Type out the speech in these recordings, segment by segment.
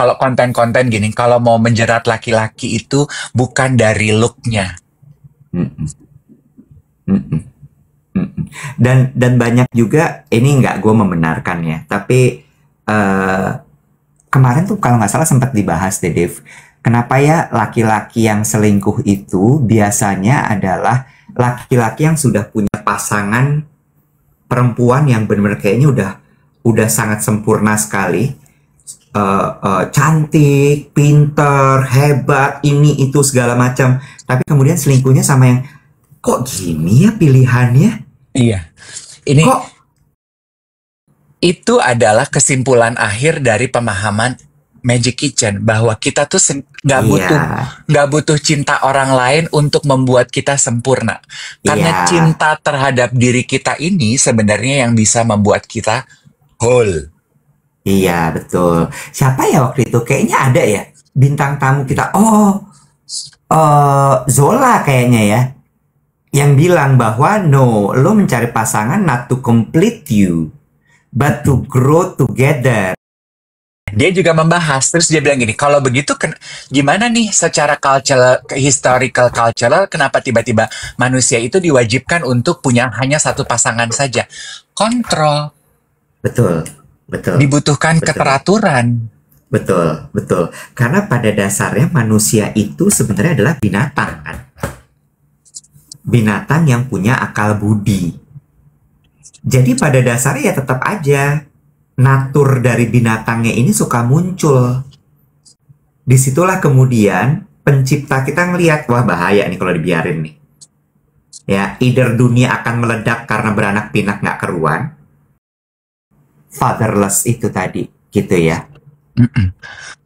kalau konten-konten gini, kalau mau menjerat laki-laki itu bukan dari look-nya. Mm-mm, mm-mm, mm-mm. Dan banyak juga, ini nggak gue membenarkan ya, tapi eh, kemarin tuh kalau nggak salah sempat dibahas deh, Dev. Kenapa ya laki-laki yang selingkuh itu biasanya adalah laki-laki yang sudah punya pasangan perempuan yang benar-benar kayaknya udah sangat sempurna sekali, cantik, pinter, hebat, ini itu segala macam. Tapi kemudian selingkuhnya sama yang kok gini ya pilihannya? Iya. Ini Kok itu adalah kesimpulan akhir dari pemahaman Magic Kitchen bahwa kita tuh iya, nggak butuh cinta orang lain untuk membuat kita sempurna. Karena iya, cinta terhadap diri kita ini sebenarnya yang bisa membuat kita whole. iya betul. Siapa ya waktu itu? Kayaknya ada ya bintang tamu kita. Oh, Zola kayaknya ya. Yang bilang bahwa no, lo mencari pasangan not to complete you, but to grow together. Dia juga membahas, terus dia bilang gini, kalau begitu gimana nih secara historical cultural, kenapa tiba-tiba manusia itu diwajibkan untuk punya hanya satu pasangan saja? Kontrol, Betul, betul, dibutuhkan betul, keteraturan. betul, betul. Karena pada dasarnya manusia itu sebenarnya adalah binatang kan. Binatang yang punya akal budi. Jadi pada dasarnya ya tetap aja natur dari binatangnya ini suka muncul. Disitulah kemudian pencipta kita ngelihat, wah bahaya nih kalau dibiarin nih. Ya, either dunia akan meledak karena beranak pinak nggak keruan, fatherless itu tadi, gitu ya. Mm-mm.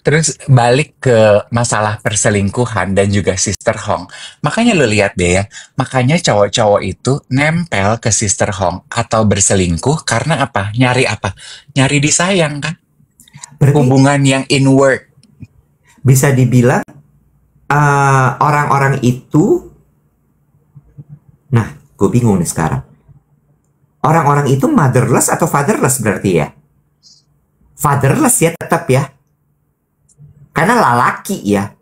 Terus balik ke masalah perselingkuhan dan juga Sister Hong. Makanya lo lihat deh ya, makanya cowok-cowok itu nempel ke Sister Hong atau berselingkuh karena apa? Nyari apa? Nyari disayang kan? Berarti Hubungan yang inward. bisa dibilang orang-orang itu, nah, gue bingung nih sekarang. Orang-orang itu motherless atau fatherless berarti ya? Fatherless ya tetap ya, karena lalaki ya.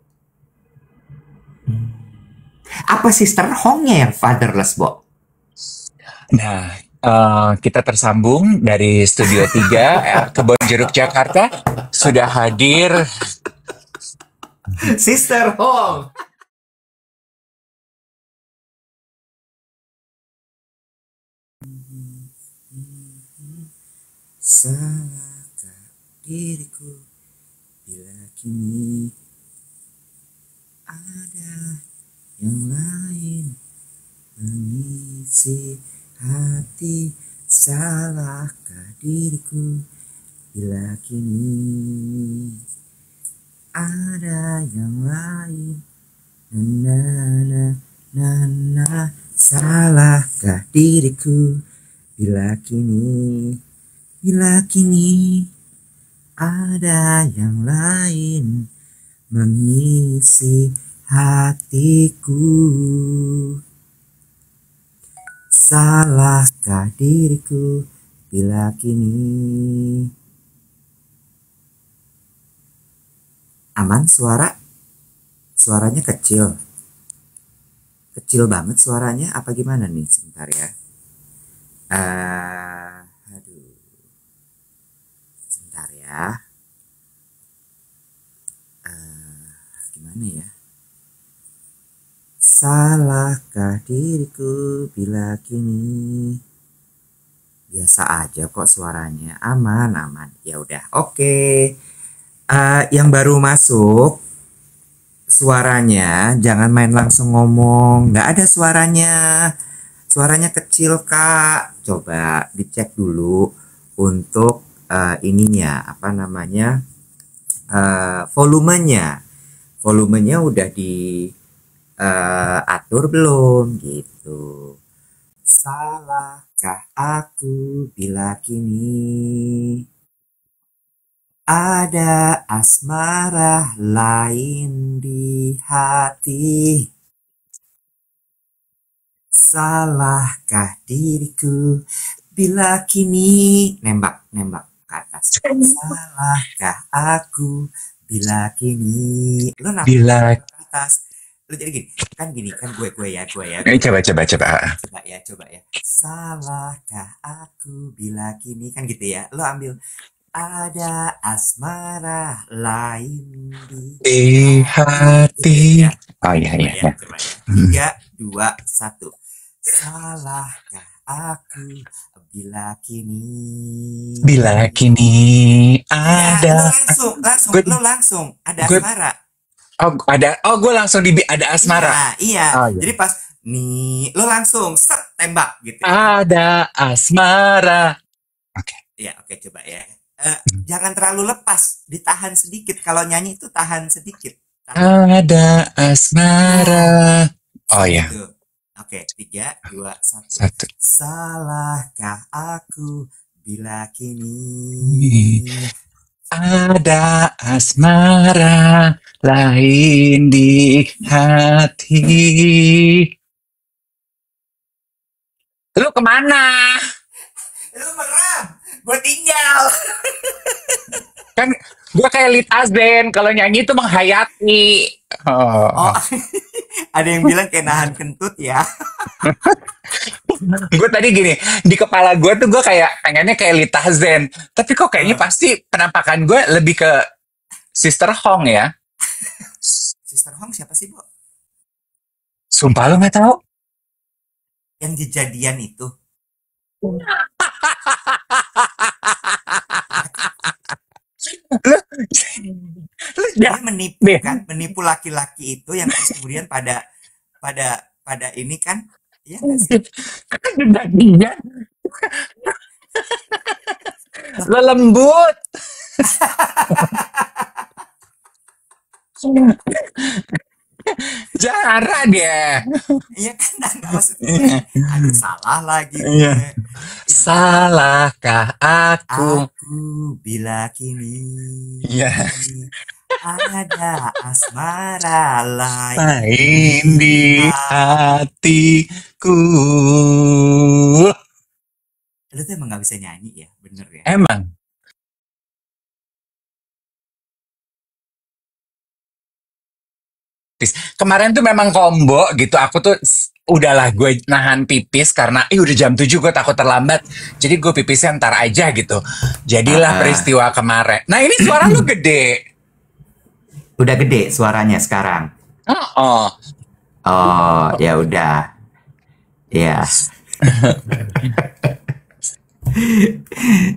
Apa Sister Hongnya yang fatherless, Bo? Nah, kita tersambung dari Studio 3, Kebon Jeruk, Jakarta. Sudah hadir. Sister Hong. Salahkah diriku bila kini ada yang lain mengisi hati? Salahkah diriku bila kini ada yang lain? Na na na na. Salahkah diriku bila kini ada yang lain mengisi hatiku? Salahkah diriku bila kini aman suaranya kecil banget suaranya apa gimana nih sebentar ya. Aduh, sebentar ya. Gimana ya? Salahkah diriku bila kini biasa aja kok suaranya aman. Ya udah, oke. Yang baru masuk suaranya jangan main langsung ngomong, nggak ada suaranya kecil kak, coba dicek dulu untuk ininya apa namanya, volumenya udah diatur belum gitu. Salahkah aku bila kini ada asmara lain di hati? Salahkah diriku bila kini nembak ke atas? Salahkah aku bila kini lo Bila naik ke atas. Lo jadi gini kan gue ya coba ya. Salahkah aku bila kini kan gitu ya. Lo ambil ada asmara lain di hati. ya. Oh iya. Coba ya. 3, 2, 1. Salahkah aku bila kini ada. lo langsung ada Gue asmara. gue langsung ada asmara. Iya. Oh, iya. Jadi pas nih lo langsung set tembak gitu. Ada asmara. Oke. Ya, oke coba ya. Jangan terlalu lepas, ditahan sedikit. Kalau nyanyi itu tahan sedikit. Ada asmara. Oh ya. Gitu. Oke, 3, 2, 1. Satu. Salahkah aku bila kini Ada asmara lain di hati. Lu kemana? lu merem, gue tinggal. Kan gue kayak Lita Zen, kalau nyanyi itu menghayati. Oh, ada yang bilang kayak nahan kentut ya. Gue tadi gini, di kepala gue tuh gue kayak pengennya kayak Lita Zen, tapi kok kayaknya pasti penampakan gue lebih ke Sister Hong ya. Sister Hong siapa sih, Bu? Sumpah lu nggak tahu? Yang kejadian itu. Dia menipu kan, menipu laki-laki itu yang kemudian pada ini kan, ya nggak sih? Kejadian lembut. Jarang dia. Iya kan, nggak maksudnya. Aduh, salah lagi gue. Iya. Salahkah aku? Aku bila kini Iya. ada asmara Lain di hatiku. Lu tuh emang gak bisa nyanyi ya, bener ya? Emang. Kemarin tuh memang combo gitu. Aku tuh udahlah gue nahan pipis karena udah jam 7 gue takut terlambat. Jadi gue pipisnya ntar aja gitu. Jadilah peristiwa kemarin. Nah ini suara lu gede. Udah gede suaranya sekarang. Oh, ya udah. Ya.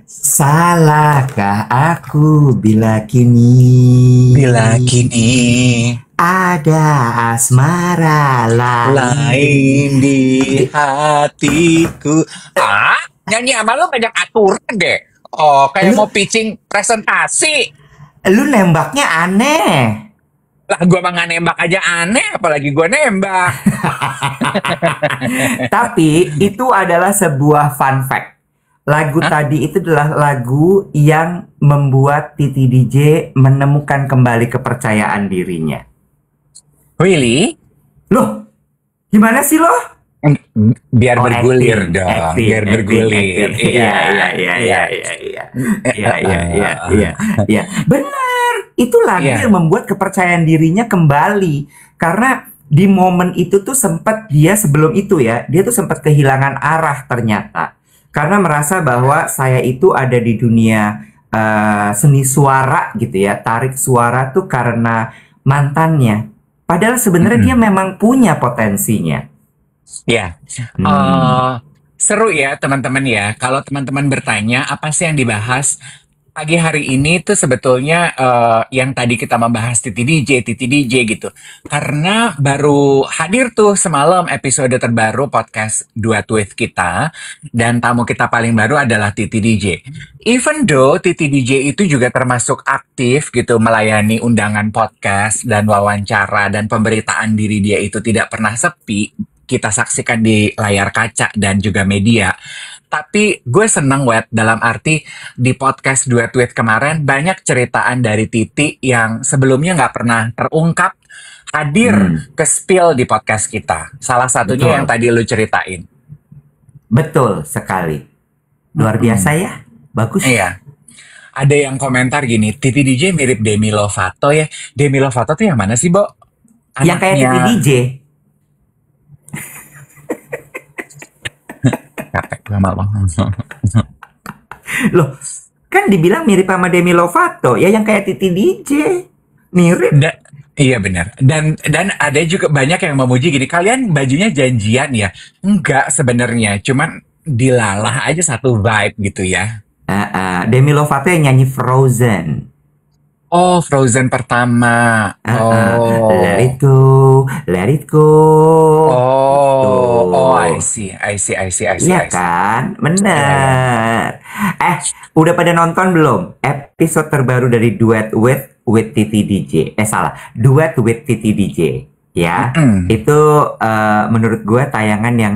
Salahkah aku bila kini ada asmara lain di hatiku. Nyanyi sama lu banyak aturan deh. Oh, kayak mau pitching presentasi. Lu nembaknya aneh. Lah gue mah gak nembak aja aneh, apalagi gue nembak. Tapi itu adalah sebuah fun fact. Lagu tadi itu adalah lagu yang membuat Titi DJ menemukan kembali kepercayaan dirinya. Really? Loh, gimana sih lo? Biar bergulir dong, biar bergulir. Iya. Benar, itu lagu yang membuat kepercayaan dirinya kembali. Karena di momen itu tuh sempat dia sebelum itu ya, dia tuh sempat kehilangan arah ternyata. Karena merasa bahwa saya itu ada di dunia seni suara gitu ya, tarik suara tuh karena mantannya. Padahal sebenarnya dia memang punya potensinya. Ya, seru ya teman-teman ya. Kalau teman-teman bertanya apa sih yang dibahas pagi hari ini tuh sebetulnya yang tadi kita membahas Titi DJ gitu. Karena baru hadir tuh semalam episode terbaru podcast Duet With kita. Dan tamu kita paling baru adalah Titi DJ. Even though Titi DJ itu juga termasuk aktif gitu melayani undangan podcast dan wawancara dan pemberitaan diri dia itu tidak pernah sepi. Kita saksikan di layar kaca dan juga media. Tapi gue seneng Wet, dalam arti di podcast Duet With kemarin banyak ceritaan dari Titi yang sebelumnya nggak pernah terungkap hadir ke spill di podcast kita. Salah satunya yang tadi lu ceritain. Betul sekali. Luar biasa ya, bagus. Iya. Ada yang komentar gini, Titi DJ mirip Demi Lovato ya. Demi Lovato tuh yang mana sih, Bo? Yang kayak Titi Anaknya DJ. Kapek lama. Loh, kan dibilang mirip sama Demi Lovato. Ya yang kayak Titi DJ. Mirip. Da- iya benar. Dan ada juga banyak yang memuji gini, kalian bajunya janjian ya? Enggak sebenarnya, cuman dilalah aja satu vibe gitu ya. Demi Lovato yang nyanyi Frozen. Oh, Frozen pertama. Let it Oh. go, let it go. Itu. Oh, I see, I see, I see, I see, Iya I see. kan? Iya, iya. Bener. Udah pada nonton belum? Episode terbaru dari Duet with Titi DJ. Salah. Duet with Titi DJ. Ya, Mm-mm. itu menurut gue tayangan yang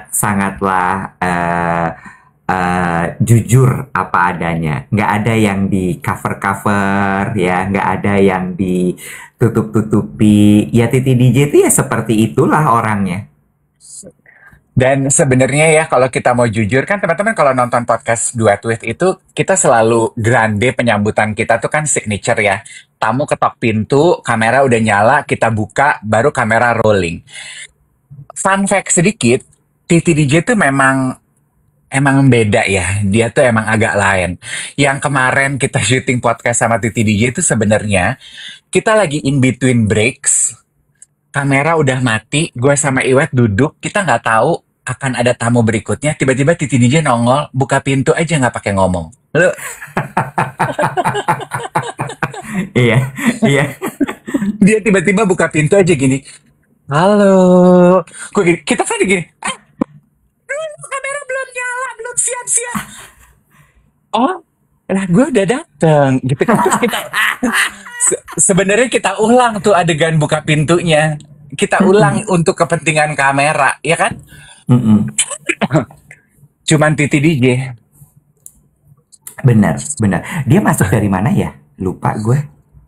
sangatlah jujur apa adanya. Nggak ada yang di cover-cover, ya, nggak ada yang ditutup-tutupi. Ya Titi DJ itu ya seperti itulah orangnya. Dan sebenarnya ya kalau kita mau jujur kan teman-teman kalau nonton podcast Duet With itu kita selalu grande penyambutan kita tuh kan signature ya. Tamu ketok pintu, kamera udah nyala, kita buka, baru kamera rolling. Fun fact sedikit, Titi DJ tuh emang beda ya. Dia tuh emang agak lain. Yang kemarin kita syuting podcast sama Titi DJ itu sebenarnya kita lagi in between breaks. Kamera udah mati, gue sama Iwet duduk, kita nggak tahu akan ada tamu berikutnya. Tiba-tiba Titi DJ nongol, buka pintu aja nggak pakai ngomong. Lu, Iya, iya. dia tiba-tiba buka pintu aja gini. Halo, kita kan gini. Kamera belum nyala, belum siap-siap. Oh, lah gue udah dateng, gitu kan. Terus kita sebenarnya kita ulang tuh adegan buka pintunya. Kita ulang untuk kepentingan kamera, ya kan? Mm-mm. Cuman Titi DJ. Benar, benar. Dia masuk dari mana ya? Lupa gue.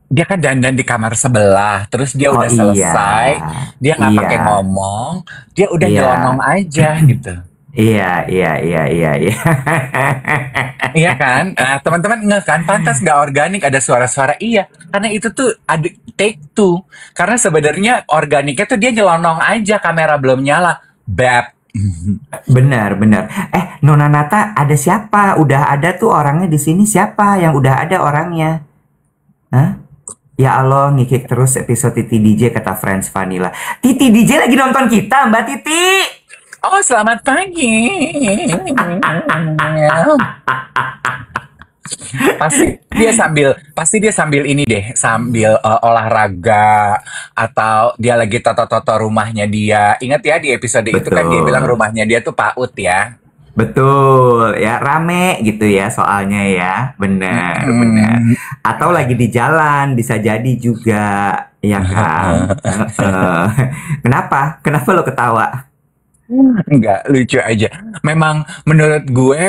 Dia kan dandan di kamar sebelah, terus dia Oh udah iya, selesai, dia nggak pakai iya, ngomong, dia udah iya, nyelonong aja gitu. iya, iya, iya, iya, iya. Iya kan? Nah, teman-teman nggak kan, pantas nggak organik ada suara-suara. Iya, karena itu tuh ada take two. Karena sebenarnya organiknya tuh dia nyelonong aja, kamera belum nyala. Bap. Benar, benar. Nona Nata, ada siapa? Udah ada tuh orangnya di sini. Siapa yang udah ada orangnya? Hah? Ya Allah, ngikik terus episode Titi DJ kata Friends Vanilla. Titi DJ lagi nonton kita, Mbak Titi. Oh, selamat pagi. Pasti dia sambil ini deh, sambil olahraga atau dia lagi toto-toto rumahnya dia. Ingat ya di episode itu kan dia bilang Betul, rumahnya dia tuh PAUD ya. betul. Ya rame gitu ya soalnya ya. Benar, benar. Mm-mm. Atau lagi di jalan, bisa jadi juga, ya kan? Heeh. Kenapa? Kenapa lo ketawa? Enggak, lucu aja. Memang menurut gue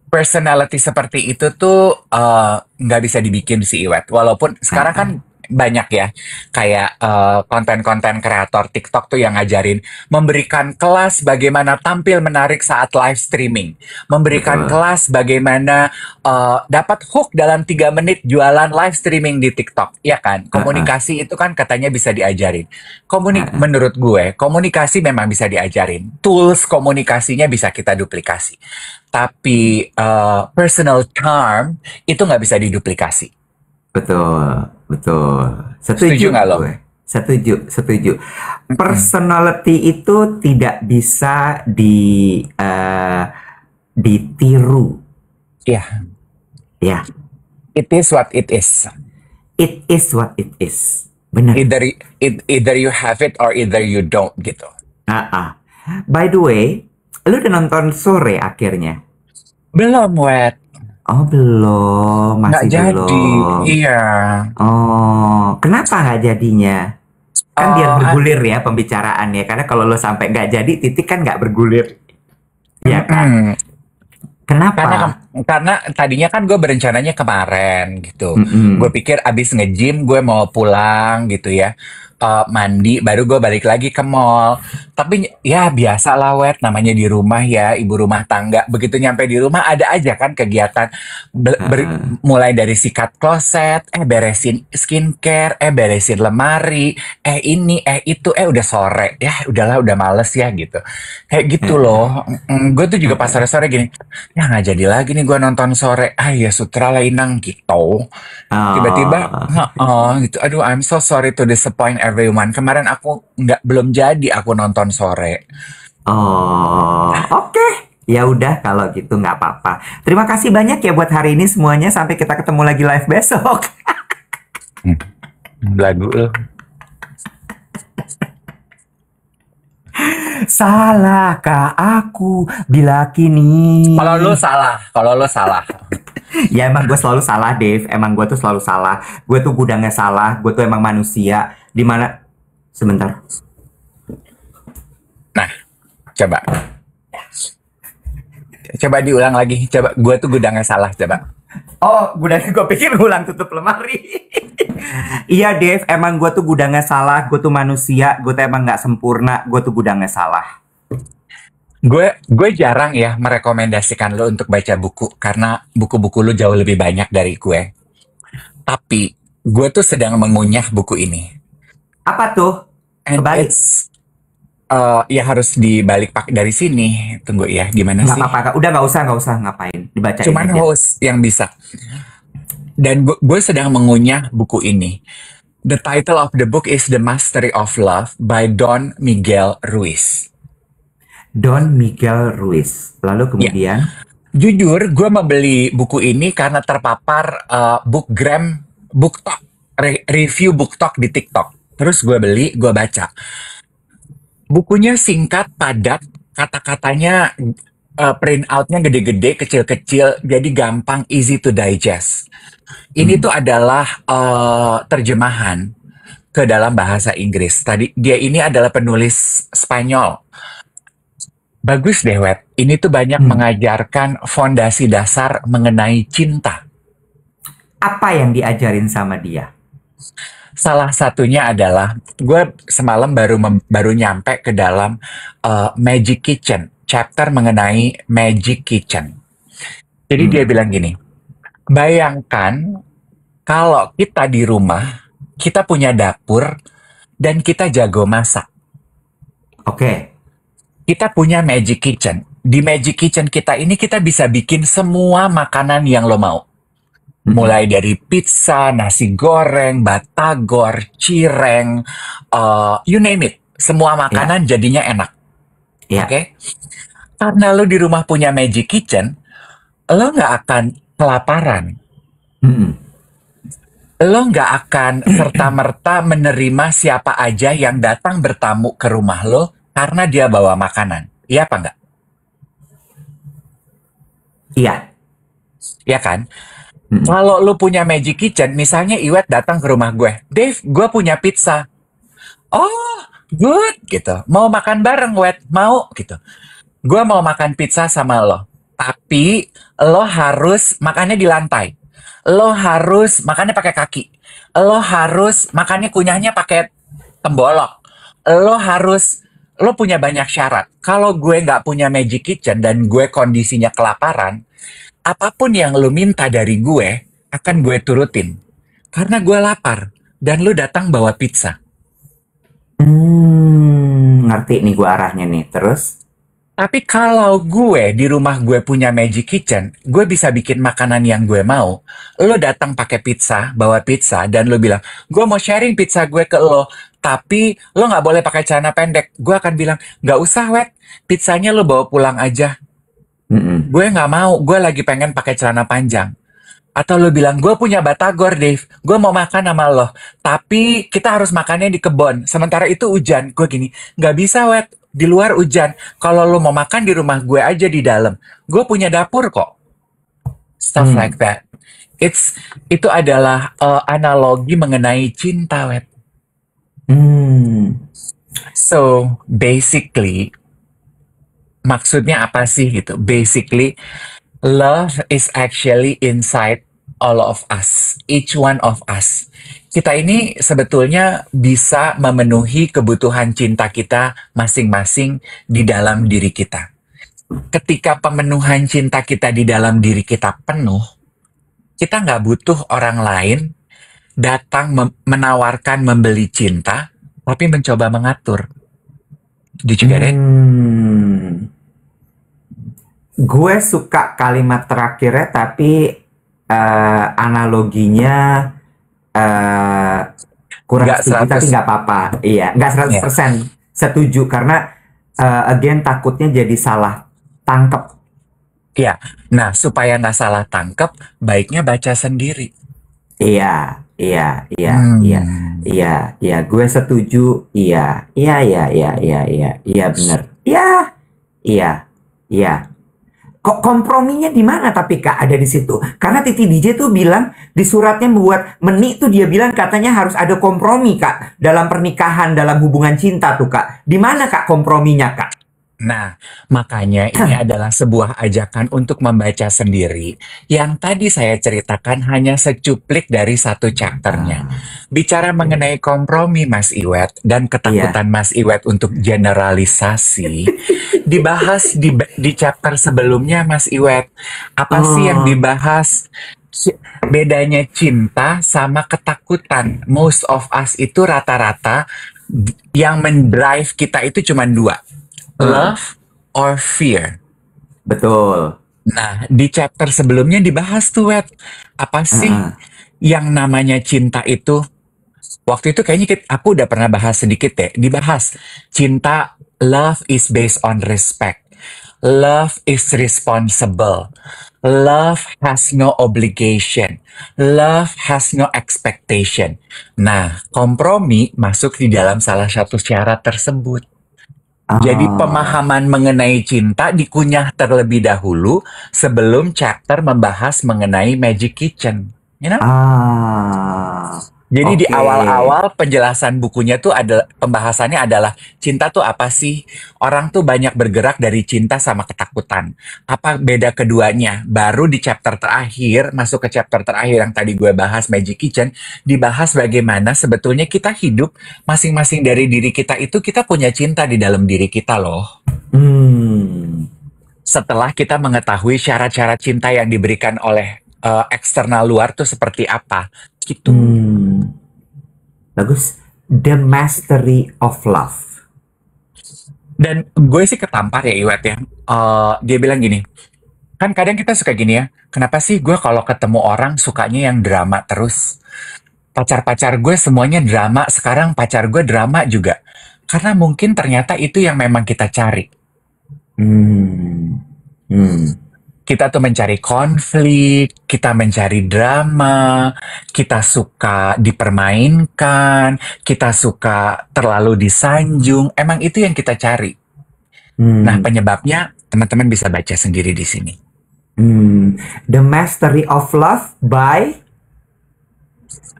personality seperti itu tuh nggak bisa dibikin si Iwet. Walaupun sekarang kan banyak ya kayak konten-konten kreator TikTok tuh yang ngajarin memberikan kelas bagaimana tampil menarik saat live streaming, memberikan Betul. kelas bagaimana dapat hook dalam 3 menit jualan live streaming di TikTok, ya kan? Heeh, Komunikasi itu kan katanya bisa diajarin. heeh. Menurut gue, komunikasi memang bisa diajarin. Tools komunikasinya bisa kita duplikasi. Tapi personal charm itu nggak bisa diduplikasi. Betul, betul. Setuju Setuju nggak lo? gue. Setuju, setuju. Mm-mm. Personality itu tidak bisa ditiru. Iya, Ya, it is what it is. it is what it is. Bener. Either you have it or either you don't gitu. By the way, lu udah nonton Sore akhirnya? Belum, Wet. Oh, belum. Nggak Masih jadi. belum. Iya. Oh, kenapa nggak jadinya? Kan biar Oh, bergulir ya pembicaraannya. Karena kalau lo sampai nggak jadi, titik kan nggak bergulir. Ya kan? mm-mm. Kenapa? Karena tadinya kan gue berencananya kemarin gitu. Gue Mm-mm. pikir abis nge-gym gue mau pulang gitu ya. mandi, baru gue balik lagi ke mall. Tapi ya biasa lah, Wet, namanya di rumah ya, ibu rumah tangga. Begitu nyampe di rumah ada aja kan kegiatan. Heeh. Mulai dari sikat kloset, beresin skincare, beresin lemari, ini, itu, udah sore. Ya udahlah, udah males ya gitu. Kayak gitu Heeh. loh. Gue tuh juga pas Heeh. sore-sore gini, ya nggak jadi lagi nih gue nonton sore. Ah ya sutra lah inang gitu. Tiba-tiba, Oh. gitu. Aduh, I'm so sorry to disappoint everyone. Kemarin aku belum jadi aku nonton sore. Oh, oke. Ya udah kalau gitu nggak apa-apa. Terima kasih banyak ya buat hari ini semuanya. Sampai kita ketemu lagi live besok. Hmm, Lagu lo. Salahkah aku bila kini? Kalau lo salah. Ya emang gue selalu salah, Dave. Emang gue tuh selalu salah. Gue tuh gudangnya salah. Gue tuh emang manusia. Dimana? Sebentar. Nah, coba. Coba diulang lagi. Coba, gue tuh gudangnya salah. Coba. Oh, gudangnya gue pikir ulang tutup lemari. Iya, Dave. Emang gue tuh gudangnya salah. Gue tuh manusia. Gue tuh emang nggak sempurna. Gue tuh gudangnya salah. Gue jarang ya merekomendasikan lo untuk baca buku karena buku-buku lo jauh lebih banyak dari gue. Tapi gue tuh sedang mengunyah buku ini. Apa tuh? And Kebalik. it's ya harus dibalik pak dari sini. Tunggu ya, gimana Nggak sih? apa-apa. Kak. Udah nggak usah ngapain. Dibacain Cuman aja. host yang bisa. Dan gue sedang mengunyah buku ini. The title of the book is The Mastery of Love by Don Miguel Ruiz. Don Miguel Ruiz. Lalu Ya, kemudian, jujur gue membeli buku ini karena terpapar bookgram, booktalk, review booktalk di TikTok. Terus gue beli, gue baca. Bukunya singkat, padat, kata-katanya print outnya gede-gede, kecil-kecil, jadi gampang, easy to digest. Ini tuh hmm, adalah terjemahan ke dalam bahasa Inggris. Tadi dia ini adalah penulis Spanyol. Bagus deh, Web. Ini tuh banyak hmm. mengajarkan fondasi dasar mengenai cinta. Apa yang diajarin sama dia? Salah satunya adalah gue semalam baru nyampe ke dalam Magic Kitchen, chapter mengenai Magic Kitchen. Jadi dia Hmm. bilang gini, bayangkan kalau kita di rumah, kita punya dapur dan kita jago masak. Oke. Kita punya Magic Kitchen. Di Magic Kitchen kita ini kita bisa bikin semua makanan yang lo mau. Hmm. Mulai dari pizza, nasi goreng, batagor, cireng, you name it. Semua makanan jadinya enak. Ya. Oke? Karena lo di rumah punya Magic Kitchen, lo nggak akan kelaparan. Hmm. Lo nggak akan serta-merta menerima siapa aja yang datang bertamu ke rumah lo karena dia bawa makanan. Iya apa nggak? Iya. Iya kan? Hmm. Kalau lo punya Magic Kitchen, misalnya Iwet datang ke rumah gue. Dave, gue punya pizza. Oh, good gitu. Mau makan bareng, Wet? Mau gitu. Gue mau makan pizza sama lo. Tapi lo harus makannya di lantai. Lo harus makannya pakai kaki. Lo harus makannya kunyahnya pakai tembolok. Lo punya banyak syarat. Kalau gue nggak punya Magic Kitchen dan gue kondisinya kelaparan, apapun yang lo minta dari gue akan gue turutin. Karena gue lapar dan lo datang bawa pizza. Ngerti nih gue arahnya nih. Terus? Tapi kalau gue di rumah gue punya Magic Kitchen, gue bisa bikin makanan yang gue mau. Lo datang pakai pizza, bawa pizza, dan lo bilang, gue mau sharing pizza gue ke lo. Tapi lo nggak boleh pakai celana pendek. Gue akan bilang, nggak usah, Wet. Pizzanya lo bawa pulang aja. Mm-mm. Gue nggak mau, gue lagi pengen pakai celana panjang. Atau lo bilang, gue punya batagor, Dave. Gue mau makan sama lo. Tapi kita harus makannya di kebun. Sementara itu hujan. Gue gini, nggak bisa, Wet. Di luar hujan. Kalau lo mau makan di rumah gue aja di dalam. Gue punya dapur kok. Stuff like that. Itu adalah analogi mengenai cinta, Wet. So, basically, maksudnya apa sih gitu? Basically, love is actually inside all of us, each one of us. Kita ini sebetulnya bisa memenuhi kebutuhan cinta kita masing-masing di dalam diri kita. Ketika pemenuhan cinta kita di dalam diri kita penuh, kita nggak butuh orang lain datang menawarkan membeli cinta, tapi mencoba mengatur. Did you get it? Gue suka kalimat terakhirnya, tapi analoginya kurang Nggak setuju, tapi 100. nggak apa-apa. Iya, nggak 100% setuju, karena again takutnya jadi salah tangkep. Ya, nah supaya nggak salah tangkep, baiknya baca sendiri. Iya, gue setuju. Iya, bener. Iya. Kok komprominya di mana tapi Kak ada di situ? Karena Titi DJ tuh bilang di suratnya buat Meni tuh dia bilang katanya harus ada kompromi Kak dalam pernikahan, dalam hubungan cinta tuh Kak. Di mana Kak komprominya Kak? Nah, makanya ini adalah sebuah ajakan untuk membaca sendiri. Yang tadi saya ceritakan hanya secuplik dari satu chapternya. Bicara mengenai kompromi Mas Iwet dan ketakutan Mas Iwet untuk generalisasi, dibahas di chapter sebelumnya Mas Iwet. Apa sih yang dibahas? Bedanya cinta sama ketakutan. Most of us itu rata-rata yang mendrive kita itu cuma dua. Love or fear. Betul. Nah, di chapter sebelumnya dibahas tuh, Wet. Apa sih yang namanya cinta itu? Waktu itu kayaknya aku udah pernah bahas sedikit deh. Dibahas. Cinta, love is based on respect. Love is responsible. Love has no obligation. Love has no expectation. Nah, kompromi masuk di dalam salah satu syarat tersebut. Jadi pemahaman mengenai cinta dikunyah terlebih dahulu sebelum chapter membahas mengenai Magic Kitchen. You know? Jadi di awal-awal penjelasan bukunya tuh ada pembahasannya adalah cinta tuh apa sih? Orang tuh banyak bergerak dari cinta sama ketakutan. Apa beda keduanya? Baru di chapter terakhir, masuk ke chapter terakhir yang tadi gue bahas Magic Kitchen, dibahas bagaimana sebetulnya kita hidup masing-masing dari diri kita itu kita punya cinta di dalam diri kita loh. Setelah kita mengetahui syarat-syarat cinta yang diberikan oleh eksternal luar tuh seperti apa gitu. Bagus. The Mastery of Love. Dan gue sih ketampar ya Iwet ya. Dia bilang gini, kan kadang kita suka gini ya, kenapa sih gue kalau ketemu orang sukanya yang drama terus? Pacar-pacar gue semuanya drama, sekarang pacar gue drama juga. Karena mungkin ternyata itu yang memang kita cari. Kita tuh mencari konflik, kita mencari drama, kita suka dipermainkan, kita suka terlalu disanjung. Emang itu yang kita cari. Nah, penyebabnya teman-teman bisa baca sendiri di sini. The Mastery of Love by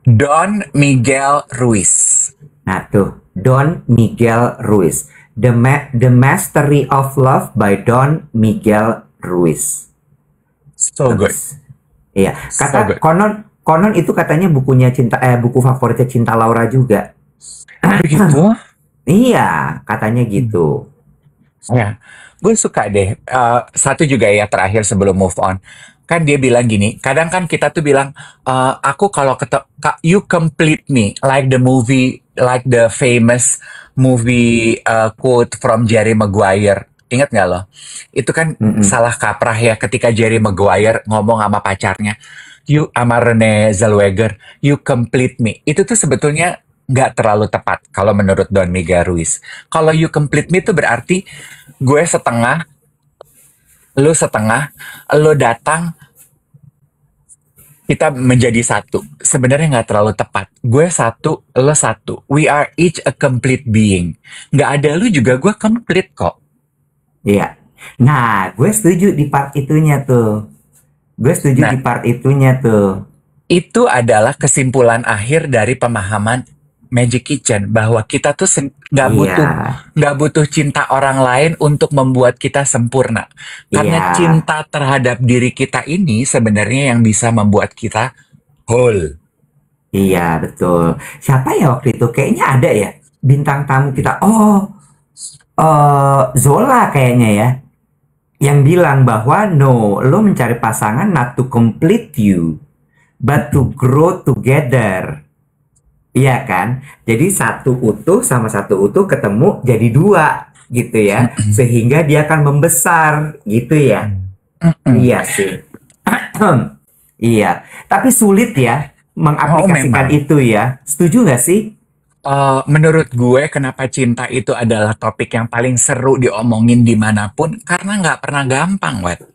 Don Miguel Ruiz. Nah tuh, Don Miguel Ruiz. The Mastery of Love by Don Miguel Ruiz. So good. Iya, kata konon itu katanya buku favoritnya Cinta Laura juga. Begitu? Iya, katanya gitu. Ya, gue suka deh. Satu juga ya terakhir sebelum move on. Kan dia bilang gini, kadang kan kita tuh bilang, aku kalau you complete me, like the famous movie quote from Jerry Maguire. Ingat nggak lo? Itu kan salah kaprah ya ketika Jerry Maguire ngomong sama pacarnya, sama Renee Zellweger, you complete me. Itu tuh sebetulnya nggak terlalu tepat kalau menurut Don Miguel Ruiz. Kalau you complete me itu berarti gue setengah, lo datang, kita menjadi satu. Sebenarnya nggak terlalu tepat. Gue satu, lo satu. We are each a complete being. Nggak ada lu juga gue complete kok. Iya. Nah, gue setuju di part itunya tuh. Itu adalah kesimpulan akhir dari pemahaman Magic Kitchen bahwa kita tuh Iya, nggak butuh cinta orang lain untuk membuat kita sempurna. Karena iya, cinta terhadap diri kita ini sebenarnya yang bisa membuat kita whole. iya, betul. Siapa ya waktu itu? Kayaknya ada ya bintang tamu kita. Oh, Zola kayaknya ya. Yang bilang bahwa no, lo mencari pasangan not to complete you, but to grow together. Iya kan? Jadi satu utuh sama satu utuh ketemu jadi dua gitu ya. Sehingga dia akan membesar gitu ya. Mm-mm. Iya sih. Iya. Tapi sulit ya Oh mengaplikasikan memang. itu ya. Setuju nggak sih? Menurut gue, kenapa cinta itu adalah topik yang paling seru diomongin dimanapun, karena nggak pernah gampang, Wet.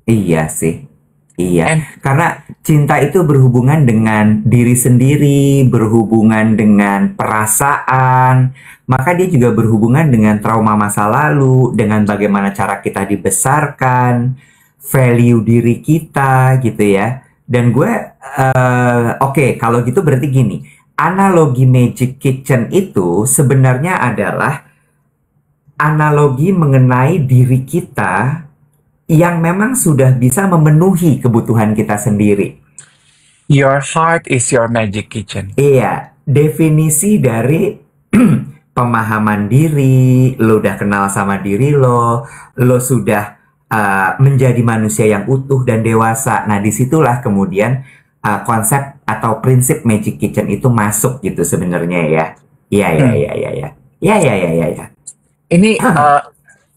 Iya sih. Iya. And Karena cinta itu berhubungan dengan diri sendiri, berhubungan dengan perasaan, maka dia juga berhubungan dengan trauma masa lalu, dengan bagaimana cara kita dibesarkan, value diri kita gitu ya. Dan gue, oke, kalau gitu berarti gini, analogi Magic Kitchen itu sebenarnya adalah analogi mengenai diri kita yang memang sudah bisa memenuhi kebutuhan kita sendiri. your heart is your magic kitchen. Iya, definisi dari pemahaman diri, lo udah kenal sama diri lo sudah menjadi manusia yang utuh dan dewasa. Nah, disitulah kemudian konsep atau prinsip Magic Kitchen itu masuk gitu sebenarnya ya. Iya, iya, Hmm. iya, iya, iya. Iya, iya, iya, iya, iya. Ini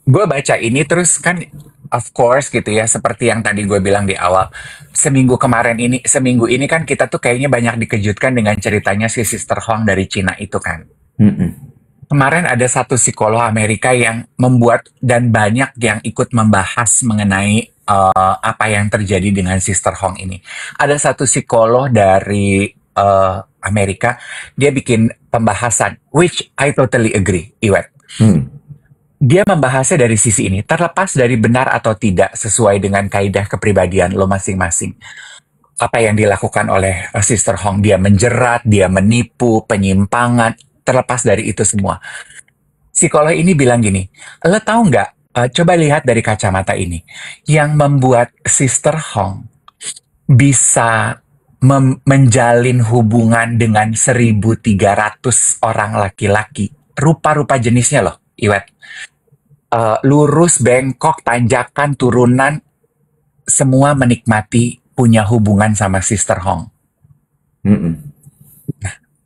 gue baca ini terus kan, of course gitu ya, seperti yang tadi gue bilang di awal. Seminggu ini kan kita tuh kayaknya banyak dikejutkan dengan ceritanya si Sister Hong dari Cina itu kan. Mm-mm. Kemarin ada satu psikolog Amerika yang membuat dan banyak yang ikut membahas mengenai apa yang terjadi dengan Sister Hong ini. Ada satu psikolog dari Amerika, dia bikin pembahasan, which I totally agree, Iwet. Hmm. Dia membahasnya dari sisi ini, terlepas dari benar atau tidak sesuai dengan kaidah kepribadian lo masing-masing. Apa yang dilakukan oleh Sister Hong, dia menjerat, dia menipu, penyimpangan, terlepas dari itu semua. Psikolog ini bilang gini, lo tahu nggak, coba lihat dari kacamata ini, yang membuat Sister Hong bisa menjalin hubungan dengan 1.300 orang laki-laki, rupa-rupa jenisnya loh, Iwet. Lurus, bengkok, tanjakan, turunan, semua menikmati punya hubungan sama Sister Hong. Mm-mm.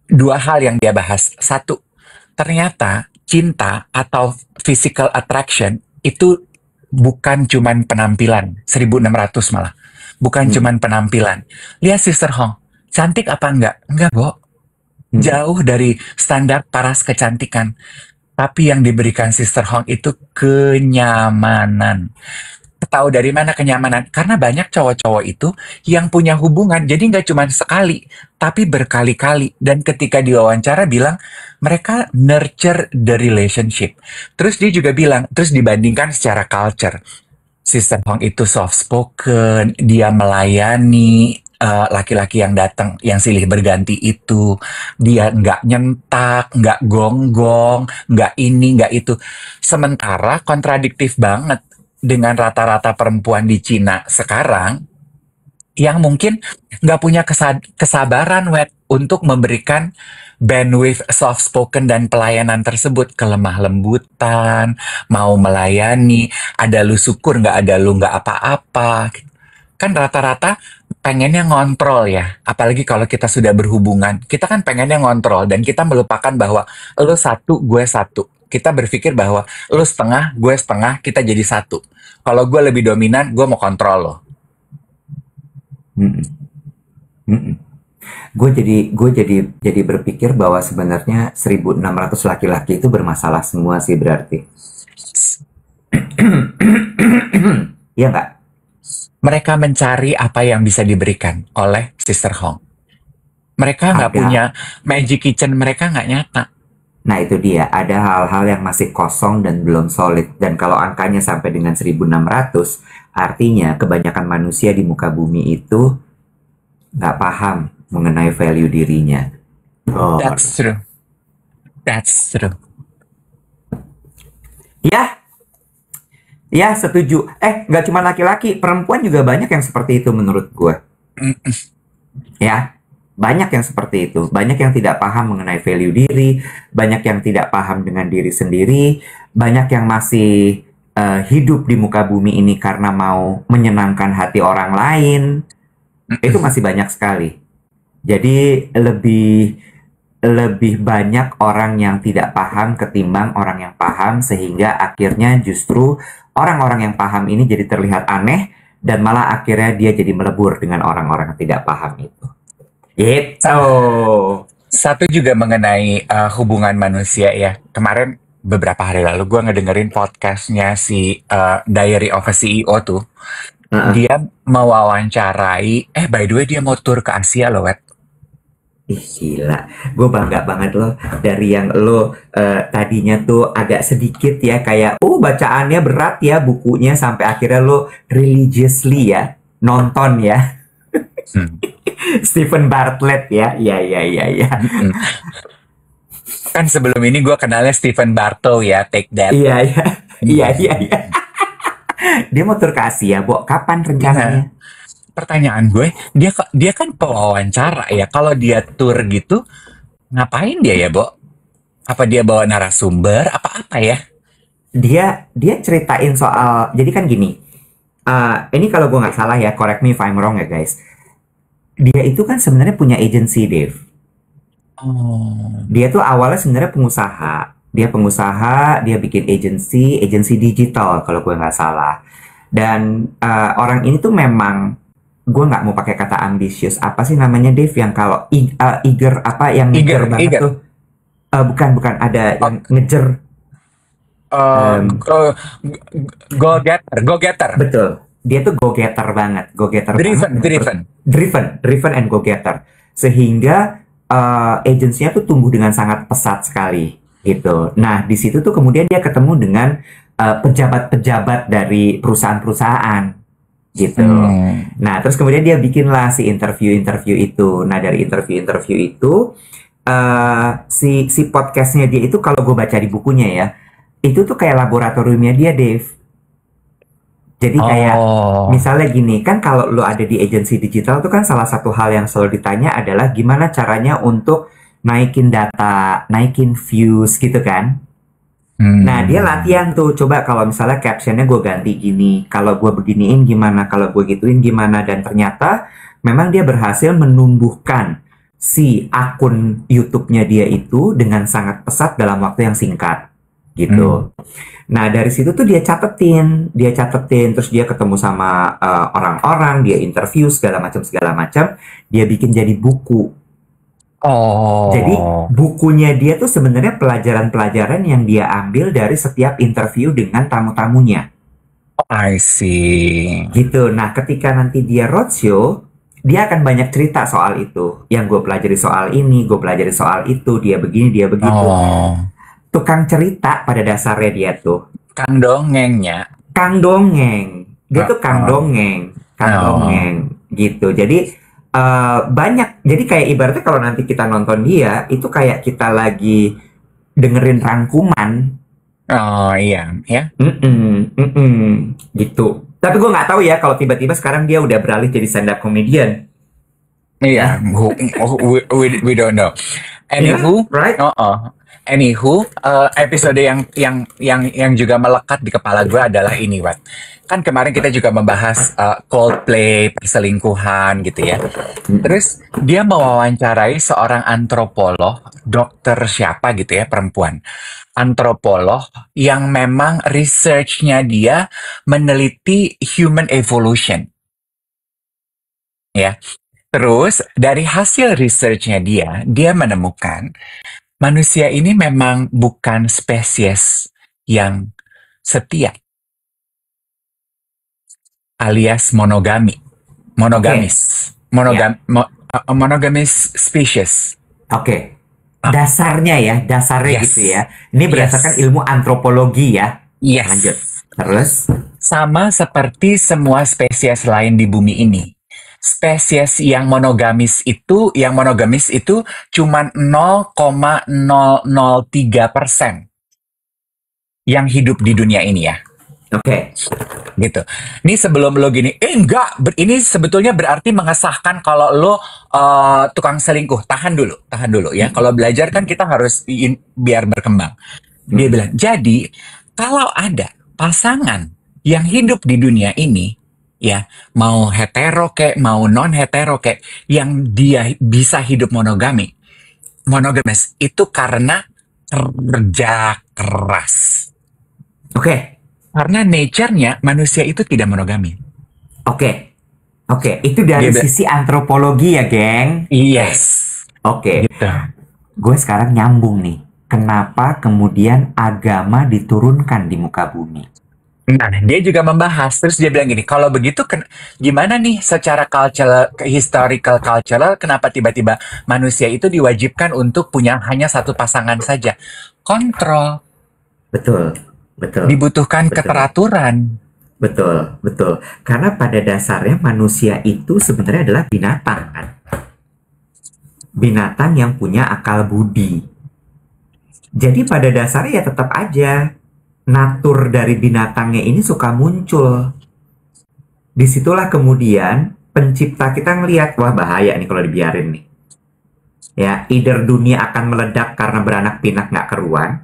Dua hal yang dia bahas. Satu, ternyata cinta atau physical attraction itu bukan cuman penampilan. 1.600 malah. Bukan cuman penampilan. Lihat Sister Hong. Cantik apa enggak? Enggak, Bo. Jauh dari standar paras kecantikan. Tapi yang diberikan Sister Hong itu kenyamanan. Tahu dari mana kenyamanan? Karena banyak cowok-cowok itu yang punya hubungan, jadi nggak cuma sekali, tapi berkali-kali. Dan ketika diwawancara bilang, mereka nurture the relationship. Terus dia juga bilang, terus dibandingkan secara culture. Sister Hong itu soft spoken, dia melayani laki-laki yang datang, yang silih berganti itu. Dia nggak nyentak, nggak gonggong, nggak ini, nggak itu. Sementara kontradiktif banget dengan rata-rata perempuan di Cina sekarang yang mungkin nggak punya kesabaran, Wet, untuk memberikan bandwidth soft spoken dan pelayanan tersebut, kelemah lembutan, mau melayani, ada lu syukur, nggak ada lu nggak apa-apa. Kan rata-rata pengennya ngontrol ya, apalagi kalau kita sudah berhubungan, kita kan pengennya ngontrol dan kita melupakan bahwa lu satu, gue satu. Kita berpikir bahwa lu setengah, gue setengah, kita jadi satu. Kalau gue lebih dominan, gue mau kontrol lo. Mm-mm. Mm-mm. Gue jadi berpikir bahwa sebenarnya 1.600 laki-laki itu bermasalah semua sih berarti. Iya nggak? Mereka mencari apa yang bisa diberikan oleh Sister Hong. Mereka nggak Ada. punya magic kitchen, mereka nggak nyata. Nah itu dia, ada hal-hal yang masih kosong dan belum solid. Dan kalau angkanya sampai dengan 1.600, artinya kebanyakan manusia di muka bumi itu nggak paham mengenai value dirinya. Oh, That's true. That's true. Ya, ya setuju. Nggak cuma laki-laki, perempuan juga banyak yang seperti itu menurut gue. Mm-mm. Ya, banyak yang seperti itu. Banyak yang tidak paham mengenai value diri, banyak yang tidak paham dengan diri sendiri, banyak yang masih hidup di muka bumi ini karena mau menyenangkan hati orang lain. Itu masih banyak sekali. Jadi lebih banyak orang yang tidak paham ketimbang orang yang paham, sehingga akhirnya justru orang-orang yang paham ini jadi terlihat aneh dan malah akhirnya dia jadi melebur dengan orang-orang yang tidak paham itu. Gitu. Satu juga mengenai hubungan manusia ya. Kemarin beberapa hari lalu gue ngedengerin podcastnya si Diary of a CEO tuh. Dia mewawancarai, by the way dia mau tur ke Asia loh, Wet. Ih gila, gue bangga banget loh dari yang lo tadinya tuh agak sedikit ya kayak bacaannya berat ya bukunya, sampai akhirnya lo religiously ya nonton ya. Stephen Bartlett ya. Kan sebelum ini gue kenalnya Stephen Bartow ya, Take That. Iya. Dia mau tur ke Asia, Bo. Kapan rencananya? Pertanyaan gue, dia kan pewawancara ya. Kalau dia tur gitu, ngapain dia ya, Bo? Apa dia bawa narasumber? Apa ya? Dia ceritain soal, jadi kan gini. Ini kalau gue nggak salah ya, correct me if I'm wrong ya guys. Dia itu kan sebenarnya punya agency, Dave. Dia tuh awalnya sebenarnya pengusaha. Dia bikin agency digital kalau gue nggak salah. Dan orang ini tuh memang, gue nggak mau pakai kata ambisius, apa sih namanya Dave yang kalau eager apa yang ngejar banget tuh? Bukan ada yang ngejar. Go getter. Betul. Dia tuh go getter banget, driven and go getter. Sehingga agensinya tuh tumbuh dengan sangat pesat sekali gitu. Nah, di situ tuh kemudian dia ketemu dengan pejabat-pejabat dari perusahaan-perusahaan gitu. Nah, terus kemudian dia bikinlah si interview itu. Nah, dari interview itu si podcastnya dia itu, kalau gue baca di bukunya ya, itu tuh kayak laboratoriumnya dia, Dave. Jadi kayak misalnya gini, kan kalau lo ada di agensi digital tuh kan salah satu hal yang selalu ditanya adalah gimana caranya untuk naikin data, naikin views gitu kan. Nah, dia latihan tuh, coba kalau misalnya captionnya gue ganti gini, kalau gue beginiin gimana, kalau gue gituin gimana, dan ternyata memang dia berhasil menumbuhkan si akun YouTube-nya dia itu dengan sangat pesat dalam waktu yang singkat gitu. Nah, dari situ tuh dia catetin, terus dia ketemu sama orang-orang, dia interview segala macam, dia bikin jadi buku. Jadi bukunya dia tuh sebenarnya pelajaran-pelajaran yang dia ambil dari setiap interview dengan tamu-tamunya. I see. Gitu. Nah, ketika nanti dia roadshow, dia akan banyak cerita soal itu. Yang gue pelajari soal ini, gue pelajari soal itu, dia begini, dia begitu. Tukang cerita pada dasarnya dia tuh. Kang dongengnya. Kang dongeng. Dia tuh kang dongeng. Gitu. Jadi banyak, jadi kayak ibaratnya kalau nanti kita nonton dia itu kayak kita lagi dengerin rangkuman. Iya ya. Gitu. Tapi gue nggak tahu ya kalau tiba-tiba sekarang dia udah beralih jadi stand up comedian. Iya, we don't know. Anywho, right? Anywho, episode yang juga melekat di kepala gue adalah ini, Wat. Kan kemarin kita juga membahas Coldplay, perselingkuhan gitu ya. Terus dia mewawancarai seorang antropolog, dokter siapa gitu ya, perempuan. Antropolog yang memang research-nya dia meneliti human evolution. Ya. Terus dari hasil research-nya dia menemukan manusia ini memang bukan spesies yang setia, alias monogamis species. Oke. Dasarnya gitu ya. Ini berdasarkan ilmu antropologi ya. Yes. Lanjut. Terus sama seperti semua spesies lain di bumi ini, spesies yang monogamis itu cuma 0,003% yang hidup di dunia ini ya. Oke. Gitu. Ini sebelum lo gini, enggak, ini sebetulnya berarti mengesahkan kalau lo tukang selingkuh. Tahan dulu ya. Kalau belajar kan kita harus biar berkembang. Dia bilang, jadi kalau ada pasangan yang hidup di dunia ini, ya, mau hetero kek, mau non hetero kek, yang dia bisa hidup monogamis, itu karena kerja keras. Oke. Karena nature-nya manusia itu tidak monogami. Oke. Itu dari sisi antropologi ya, geng? Yes. Oke. Gitu. Gue sekarang nyambung nih. Kenapa kemudian agama diturunkan di muka bumi? Nah, dia juga membahas. Terus dia bilang gini, kalau begitu gimana nih secara historical cultural, kenapa tiba-tiba manusia itu diwajibkan untuk punya hanya satu pasangan saja? Kontrol. Betul. Dibutuhkan keteraturan. Betul. Karena pada dasarnya manusia itu sebenarnya adalah binatang kan. Binatang yang punya akal budi. Jadi pada dasarnya ya tetap aja natur dari binatangnya ini suka muncul. Disitulah kemudian pencipta kita ngelihat, wah bahaya nih kalau dibiarin nih. Ya, either dunia akan meledak karena beranak pinak nggak keruan,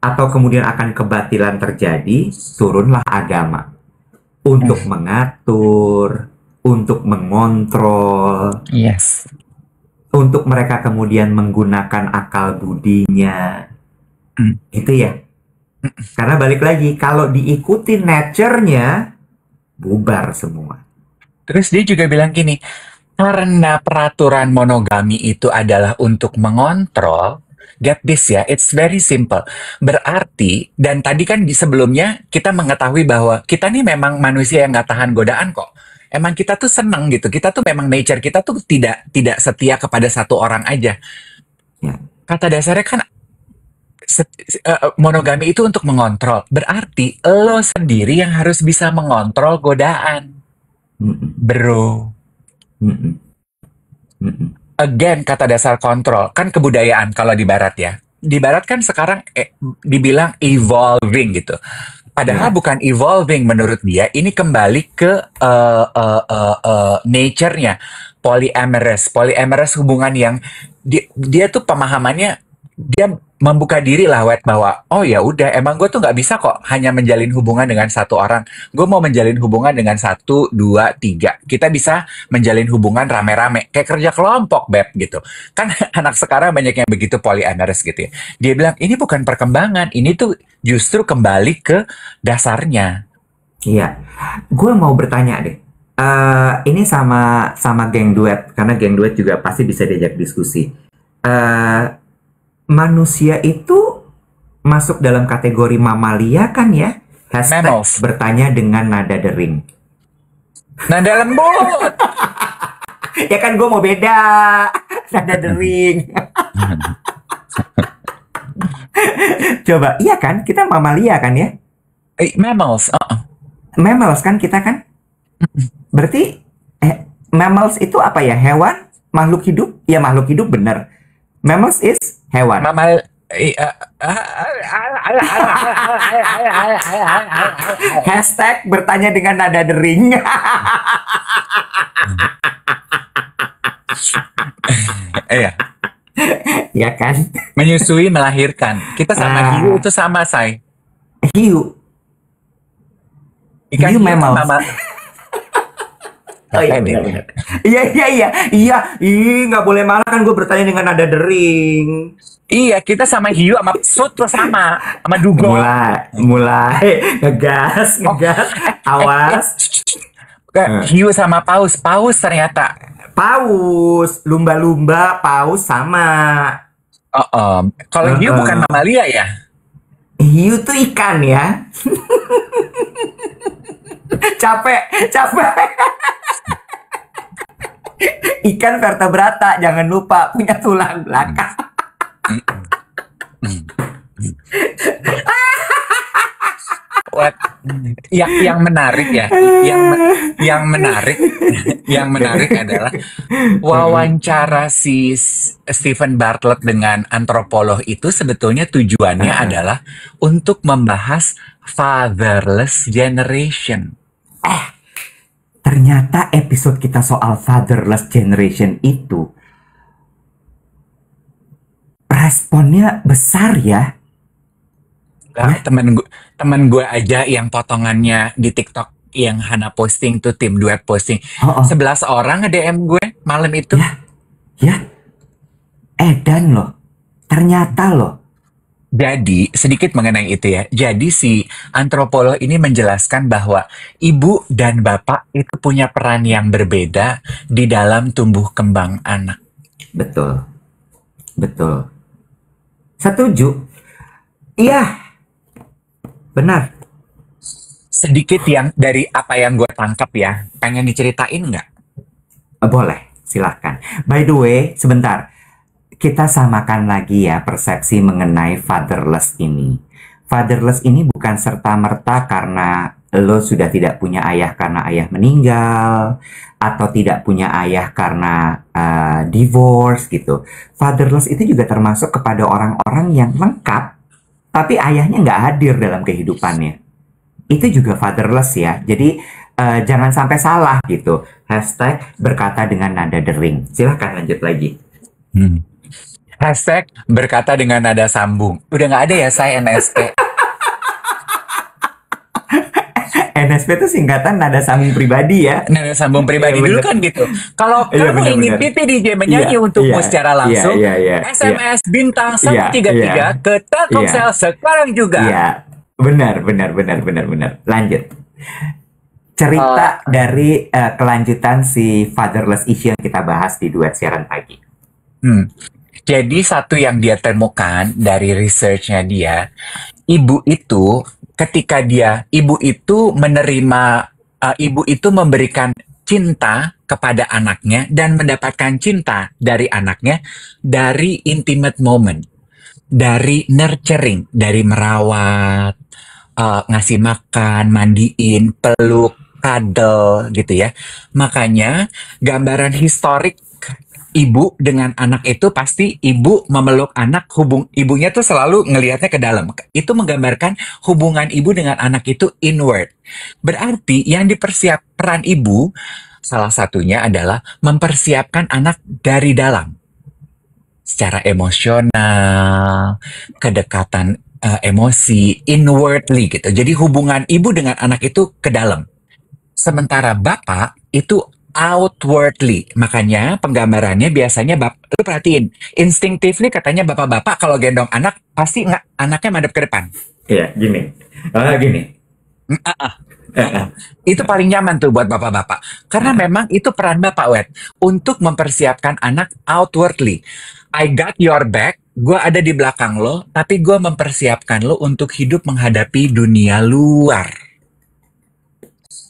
atau kemudian akan kebatilan terjadi, turunlah agama untuk mengatur, untuk mengontrol, Yes. untuk mereka kemudian menggunakan akal budinya. Itu ya. Karena balik lagi, kalau diikuti nature-nya, bubar semua. Terus dia juga bilang gini, karena peraturan monogami itu adalah untuk mengontrol, get this ya, it's very simple. Berarti, dan tadi kan di sebelumnya kita mengetahui bahwa kita nih memang manusia yang nggak tahan godaan kok. Emang kita tuh seneng gitu, kita tuh memang nature kita tuh tidak setia kepada satu orang aja. Ya. Kata dasarnya kan monogami itu untuk mengontrol. Berarti lo sendiri yang harus bisa mengontrol godaan. Bro. Again, kata dasar kontrol, kan kebudayaan kalau di barat ya. Di barat kan sekarang dibilang evolving gitu. Padahal bukan evolving menurut dia, ini kembali ke nature-nya. Polyamorous hubungan yang dia tuh pemahamannya, dia membuka diri lah bahwa oh ya udah, emang gue tuh nggak bisa kok hanya menjalin hubungan dengan satu orang. Gue mau menjalin hubungan dengan 1, 2, 3. Kita bisa menjalin hubungan rame-rame kayak kerja kelompok, Beb, gitu. Kan anak sekarang banyak yang begitu polyamorous gitu ya. Dia bilang ini bukan perkembangan, ini tuh justru kembali ke dasarnya. Iya, gue mau bertanya deh. Ini sama geng duet, karena geng duet juga pasti bisa diajak diskusi. Manusia itu masuk dalam kategori mamalia kan ya? Mammals. Bertanya dengan nada dering. Nada lembut. Ya kan gue mau beda. Nada dering. Coba, iya kan? Kita mamalia kan ya? Mammals. Mammals kan kita kan? Berarti mammals itu apa ya? Hewan? Makhluk hidup? Ya makhluk hidup bener. Mammals is hewan. Hashtag bertanya dengan nada dering. Iya. Ya kan? Menyusui, melahirkan. Kita sama hiu itu sama, Say. Hiu. Ikan hiu mammals. Oh iya, benar. Iya. Nggak boleh malah kan gue bertanya dengan nada dering. Iya, kita sama hiu sama pesut tuh sama dugong. Mulai ngegas. Awas. Hiu sama paus ternyata. Paus, lumba-lumba, paus sama. Kalau hiu bukan mamalia ya? Hiu tuh ikan ya. Capek. Ikan vertebrata, jangan lupa punya tulang belakang. What? Yang menarik ya, yang menarik, yang menarik adalah wawancara si Stephen Bartlett dengan antropolog itu sebetulnya tujuannya adalah untuk membahas fatherless generation. Ternyata episode kita soal fatherless generation itu responnya besar ya. Nah, temen gue aja yang potongannya di TikTok yang Hana posting tuh, tim duet posting. 11 orang nge-DM gue malam itu. Ya. Edan loh. Ternyata loh. Jadi, sedikit mengenai itu ya. Jadi si antropolog ini menjelaskan bahwa ibu dan bapak itu punya peran yang berbeda di dalam tumbuh kembang anak. Betul. Betul. Setuju. Iya. Benar. Sedikit yang dari apa yang gue tangkap ya. Pengen diceritain nggak? Boleh, silakan. By the way, sebentar. Kita samakan lagi ya persepsi mengenai fatherless ini. Fatherless ini bukan serta-merta karena lo sudah tidak punya ayah karena ayah meninggal, atau tidak punya ayah karena divorce gitu. Fatherless itu juga termasuk kepada orang-orang yang lengkap, tapi ayahnya nggak hadir dalam kehidupannya. Itu juga fatherless ya. Jadi jangan sampai salah gitu. Hashtag berkata dengan nada dering. Silahkan lanjut lagi. Hashtag berkata dengan nada sambung. Udah nggak ada ya saya NSP. NSP itu singkatan nada sambung pribadi ya. Nada sambung pribadi dulu kan gitu. Kalau kamu ingin Pipi DJ menyanyi untukmu secara langsung, SMS bintang 133 ke Telkomsel sekarang juga. Iya, benar. Lanjut. Cerita dari kelanjutan si fatherless issue yang kita bahas di duet siaran pagi. Jadi satu yang dia temukan dari researchnya dia, ibu itu ketika ibu itu memberikan cinta kepada anaknya dan mendapatkan cinta dari anaknya dari intimate moment, dari nurturing, dari merawat, ngasih makan, mandiin, peluk, cuddle gitu ya. Makanya gambaran historik ibu dengan anak itu pasti ibu memeluk anak, ibunya tuh selalu ngelihatnya ke dalam. Itu menggambarkan hubungan ibu dengan anak itu inward. Berarti yang peran ibu salah satunya adalah mempersiapkan anak dari dalam. Secara emosional, kedekatan emosi, inwardly gitu. Jadi hubungan ibu dengan anak itu ke dalam. Sementara bapak itu outwardly. Makanya penggambarannya biasanya lu perhatiin, instinctively katanya bapak-bapak kalau gendong anak pasti anaknya madep ke depan. Iya, gini. Itu paling nyaman tuh buat bapak-bapak. Karena memang itu peran bapak, Wet, untuk mempersiapkan anak outwardly. I got your back, gue ada di belakang lo, tapi gue mempersiapkan lo untuk hidup menghadapi dunia luar.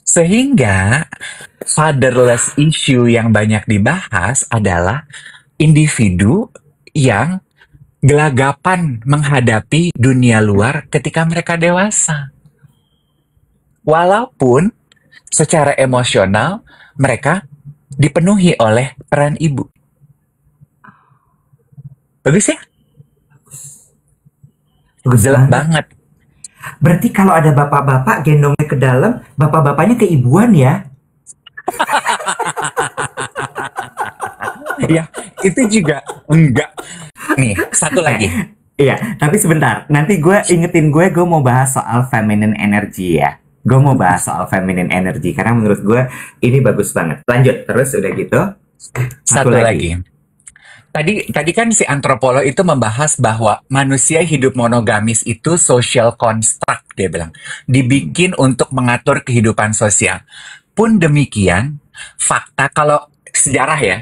Sehingga fatherless issue yang banyak dibahas adalah individu yang gelagapan menghadapi dunia luar ketika mereka dewasa. Walaupun secara emosional mereka dipenuhi oleh peran ibu. Bagus ya? Jelas banget. Berarti kalau ada bapak-bapak gendongnya ke dalam, bapak-bapaknya keibuan ya? Ya, itu juga enggak. Nih, satu lagi. Iya, tapi sebentar. Nanti gue ingetin gue mau bahas soal feminine energy ya. Gue mau bahas soal feminine energy karena menurut gue ini bagus banget. Lanjut, terus udah gitu. Satu lagi. Tadi kan si antropolog itu membahas bahwa manusia hidup monogamis itu social construct, dia bilang. Dibikin untuk mengatur kehidupan sosial. Pun demikian, fakta kalau sejarah ya,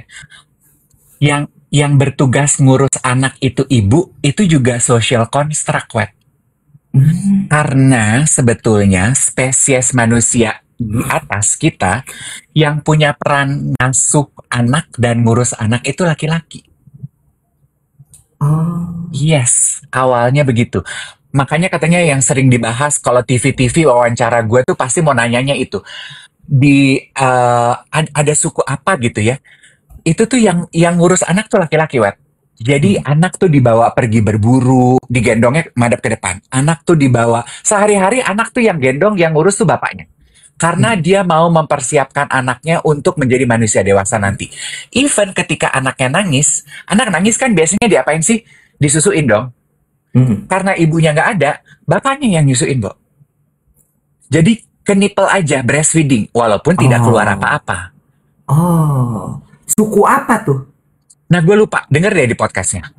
yang bertugas ngurus anak itu ibu, itu juga social construct, Wet. Karena sebetulnya spesies manusia di atas kita yang punya peran ngasuh anak dan ngurus anak itu laki-laki. Yes, awalnya begitu. Makanya katanya yang sering dibahas kalau TV-TV wawancara gue tuh pasti mau nanyanya itu. Ada suku apa gitu ya. Itu tuh yang ngurus anak tuh laki-laki, Wet. Jadi Hmm. anak tuh dibawa pergi berburu, digendongnya madep ke depan. Anak tuh dibawa, sehari-hari anak tuh yang gendong, yang ngurus tuh bapaknya. Karena Hmm. dia mau mempersiapkan anaknya untuk menjadi manusia dewasa nanti. Even ketika anaknya nangis, anak nangis kan biasanya diapain sih? Disusuin dong. Hmm. Karena ibunya nggak ada, bapaknya yang nyusuin, Bo. Jadi ke nipple aja, breastfeeding, walaupun tidak keluar Oh, apa-apa. oh, suku apa tuh? Nah, gue lupa, denger deh di podcastnya.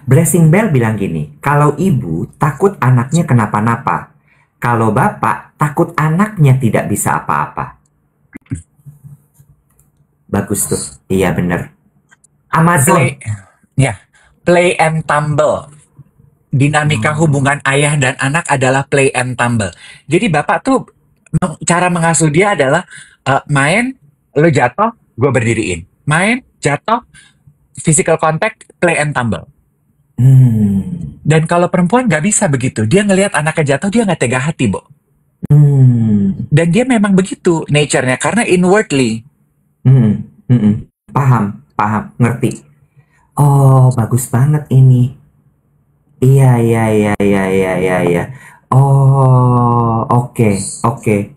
Blessing Bell bilang gini, kalau ibu takut anaknya kenapa-napa, kalau bapak takut anaknya tidak bisa apa-apa. Bagus tuh, iya bener. Amazon. Play, ya, play and tumble. Dinamika Oh. hubungan ayah dan anak adalah play and tumble. Jadi bapak tuh cara mengasuh dia adalah main, lo jatuh, gue berdiriin. Main, jatuh, physical contact, play and tumble. Hmm. Dan kalau perempuan nggak bisa begitu, dia ngelihat anaknya jatuh dia nggak tega hati, Bo. Hmm. Dan dia memang begitu nature-nya karena inwardly. Hmm. Hmm. Paham, paham, ngerti. Oh, bagus banget ini. Iya, iya, iya, iya, iya, iya, iya. Oh, oke, oke.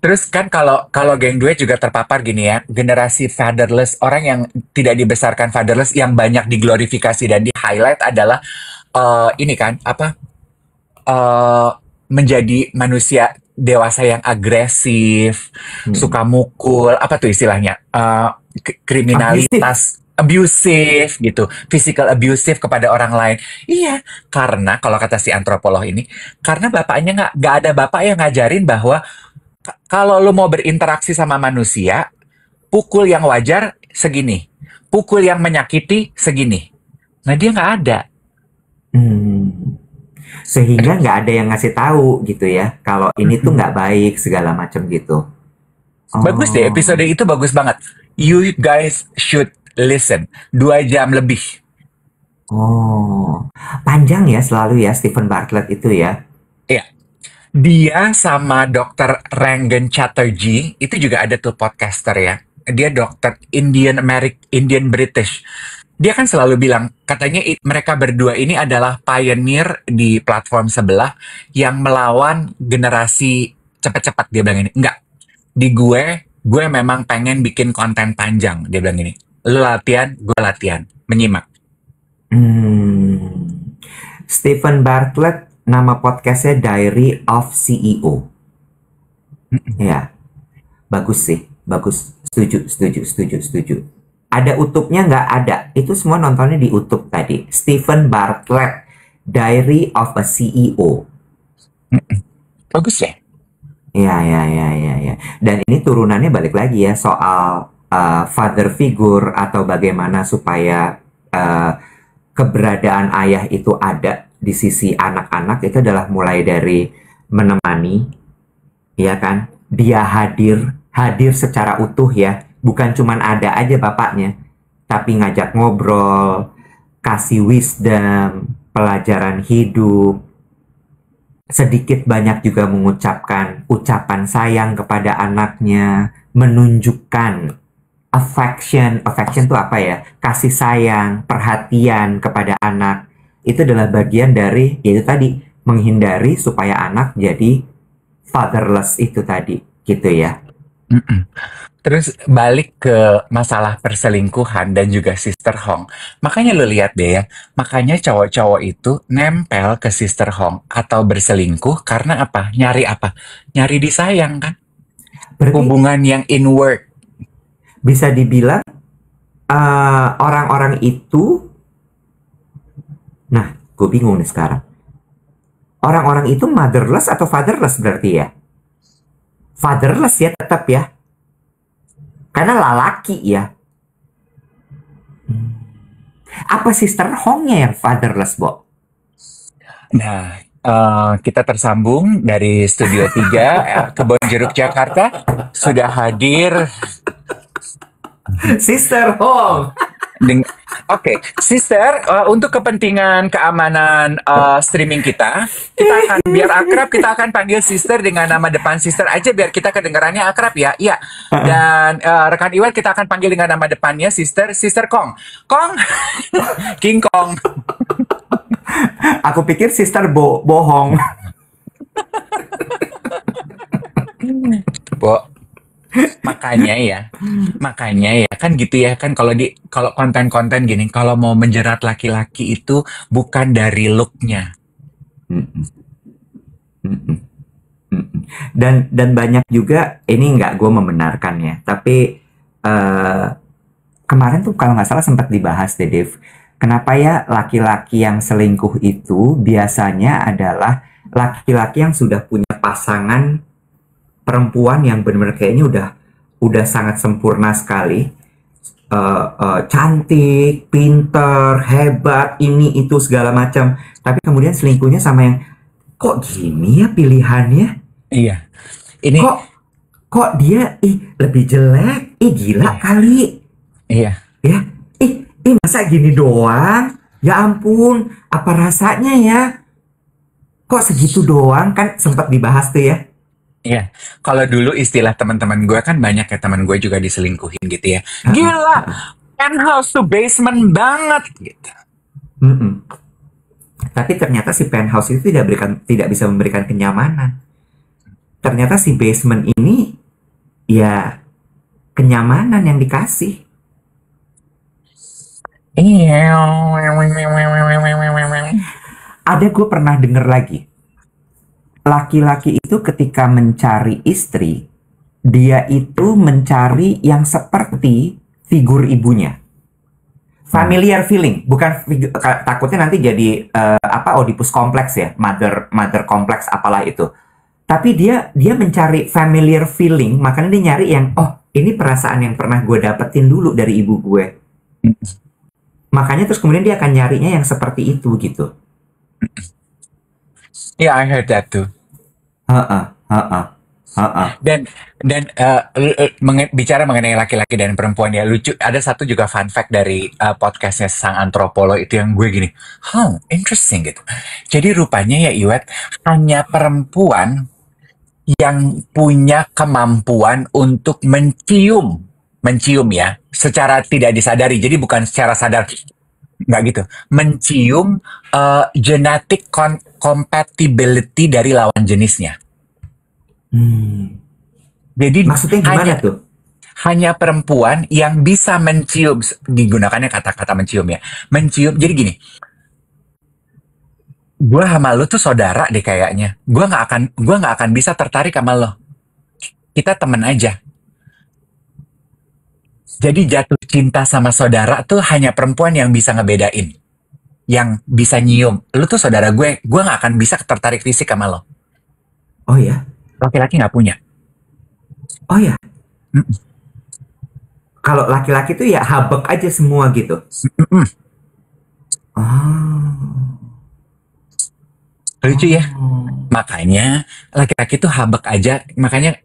Terus kan kalau kalau geng duet juga terpapar gini ya, generasi fatherless, orang yang tidak dibesarkan fatherless yang banyak diglorifikasi dan di highlight adalah ini kan apa eh, menjadi manusia dewasa yang agresif, Hmm. suka mukul, apa tuh istilahnya? Abusive. Kriminalitas, abusive gitu, physical abusive kepada orang lain. Iya, karena kalau kata si antropolog ini, karena bapaknya nggak ada bapak yang ngajarin bahwa kalau lo mau berinteraksi sama manusia, pukul yang wajar segini, pukul yang menyakiti segini. Nah dia nggak ada. Hmm. Sehingga nggak ada yang ngasih tahu gitu ya, kalau ini tuh nggak baik segala macam gitu. Bagus deh, Oh, episode itu bagus banget. You guys should listen. 2 jam lebih. oh, panjang ya selalu ya Stephen Bartlett itu ya. Iya. Dia sama dokter Rangan Chatterjee, itu juga ada tuh podcaster ya. Dia dokter Indian British. Dia kan selalu bilang, katanya mereka berdua ini adalah pioneer di platform sebelah yang melawan generasi cepat-cepat. Dia bilang ini, enggak. Di gue memang pengen bikin konten panjang. Dia bilang ini, lu latihan, gue latihan. Menyimak. Hmm. Stephen Bartlett nama podcastnya Diary of CEO. Ya, bagus sih, bagus. Setuju, setuju, setuju, setuju. Ada utupnya nggak ada? Itu semua nontonnya di YouTube tadi. Stephen Bartlett, Diary of a CEO. Bagus ya? Ya, ya, ya, ya, ya. Dan ini turunannya balik lagi ya soal father figure atau bagaimana supaya uh, keberadaan ayah itu ada di sisi anak-anak itu adalah mulai dari menemani, ya kan? Dia hadir, hadir secara utuh ya, bukan cuman ada aja bapaknya, tapi ngajak ngobrol, kasih wisdom, pelajaran hidup, sedikit banyak juga mengucapkan ucapan sayang kepada anaknya, menunjukkan affection, affection itu apa ya? Kasih sayang, perhatian kepada anak. Itu adalah bagian dari, yaitu tadi, menghindari supaya anak jadi fatherless itu tadi, gitu ya. Mm-mm. Terus balik ke masalah perselingkuhan dan juga Sister Hong. Makanya lu lihat deh ya, makanya cowok-cowok itu nempel ke Sister Hong atau berselingkuh karena apa? Nyari apa? Nyari disayang kan? Berarti Hubungan yang inward. bisa dibilang orang-orang itu, nah, gue bingung nih sekarang. Orang-orang itu motherless atau fatherless berarti ya? Fatherless ya tetap ya, karena lalaki ya. Apa Sister Hongnya yang fatherless, Bo? Nah, kita tersambung dari Studio 3, Kebon Jeruk, Jakarta. Sudah hadir Sister Hong. deng- Oke, Sister, untuk kepentingan keamanan streaming kita akan biar akrab, kita akan panggil Sister dengan nama depan Sister aja biar kita kedengarannya akrab ya. Iya. Dan rekan Iwan kita akan panggil dengan nama depannya Sister, Sister Kong. Kong, King Kong. Aku pikir sister bohong. Bo, makanya ya kan gitu ya kan kalau konten-konten gini kalau mau menjerat laki-laki itu bukan dari looknya. Mm-mm, mm-mm, mm-mm. Dan banyak juga, ini nggak gue membenarkan ya, tapi eh, kemarin tuh kalau nggak salah sempat dibahas deh, Dev. Kenapa ya laki-laki yang selingkuh itu biasanya adalah laki-laki yang sudah punya pasangan perempuan yang benar-benar kayaknya udah sangat sempurna sekali, cantik, pinter, hebat, ini itu segala macam. Tapi kemudian selingkuhnya sama yang kok gini ya pilihannya? Iya. Ini Kok dia lebih jelek? Gila kali. iya. Ya, masa gini doang? Ya ampun, apa rasanya ya? Kok segitu doang? Kan sempat dibahas tuh ya. Iya, kalau dulu istilah teman-teman gue kan banyak ya teman gue juga diselingkuhin gitu ya. Gila, penthouse to basement banget gitu. Mm-mm. Tapi ternyata si penthouse itu tidak bisa memberikan kenyamanan. Ternyata si basement ini ya kenyamanan yang dikasih. Iya. Ada, gue pernah denger lagi. Laki-laki itu ketika mencari istri, dia itu mencari yang seperti figur ibunya. Familiar feeling, bukan takutnya nanti jadi Oedipus kompleks ya, mother kompleks apalah itu. Tapi dia mencari familiar feeling, makanya dia nyari yang ini perasaan yang pernah gue dapetin dulu dari ibu gue. Makanya terus kemudian dia akan nyarinya yang seperti itu gitu. Yeah, I heard that too. Dan bicara mengenai laki-laki dan perempuan ya lucu. Ada satu juga fun fact dari podcastnya sang antropolog itu yang gue gini, interesting gitu. Jadi rupanya ya Iwet, hanya perempuan yang punya kemampuan untuk mencium ya, secara tidak disadari. Jadi bukan secara sadar. Nggak gitu, mencium genetic compatibility dari lawan jenisnya. Jadi maksudnya gimana tuh? Hanya perempuan yang bisa mencium, digunakannya kata-kata mencium ya, mencium. Jadi gini, gue sama lu tuh saudara deh kayaknya. Gue nggak akan bisa tertarik sama lo. Kita temen aja. Jadi jatuh cinta sama saudara tuh hanya perempuan yang bisa ngebedain. Yang bisa nyium. Lu tuh saudara gue gak akan bisa tertarik fisik sama lo. Oh ya? Laki-laki gak punya. Oh ya? Kalau laki-laki tuh ya habek aja semua gitu? Lucu ya? Makanya laki-laki tuh habek aja. Makanya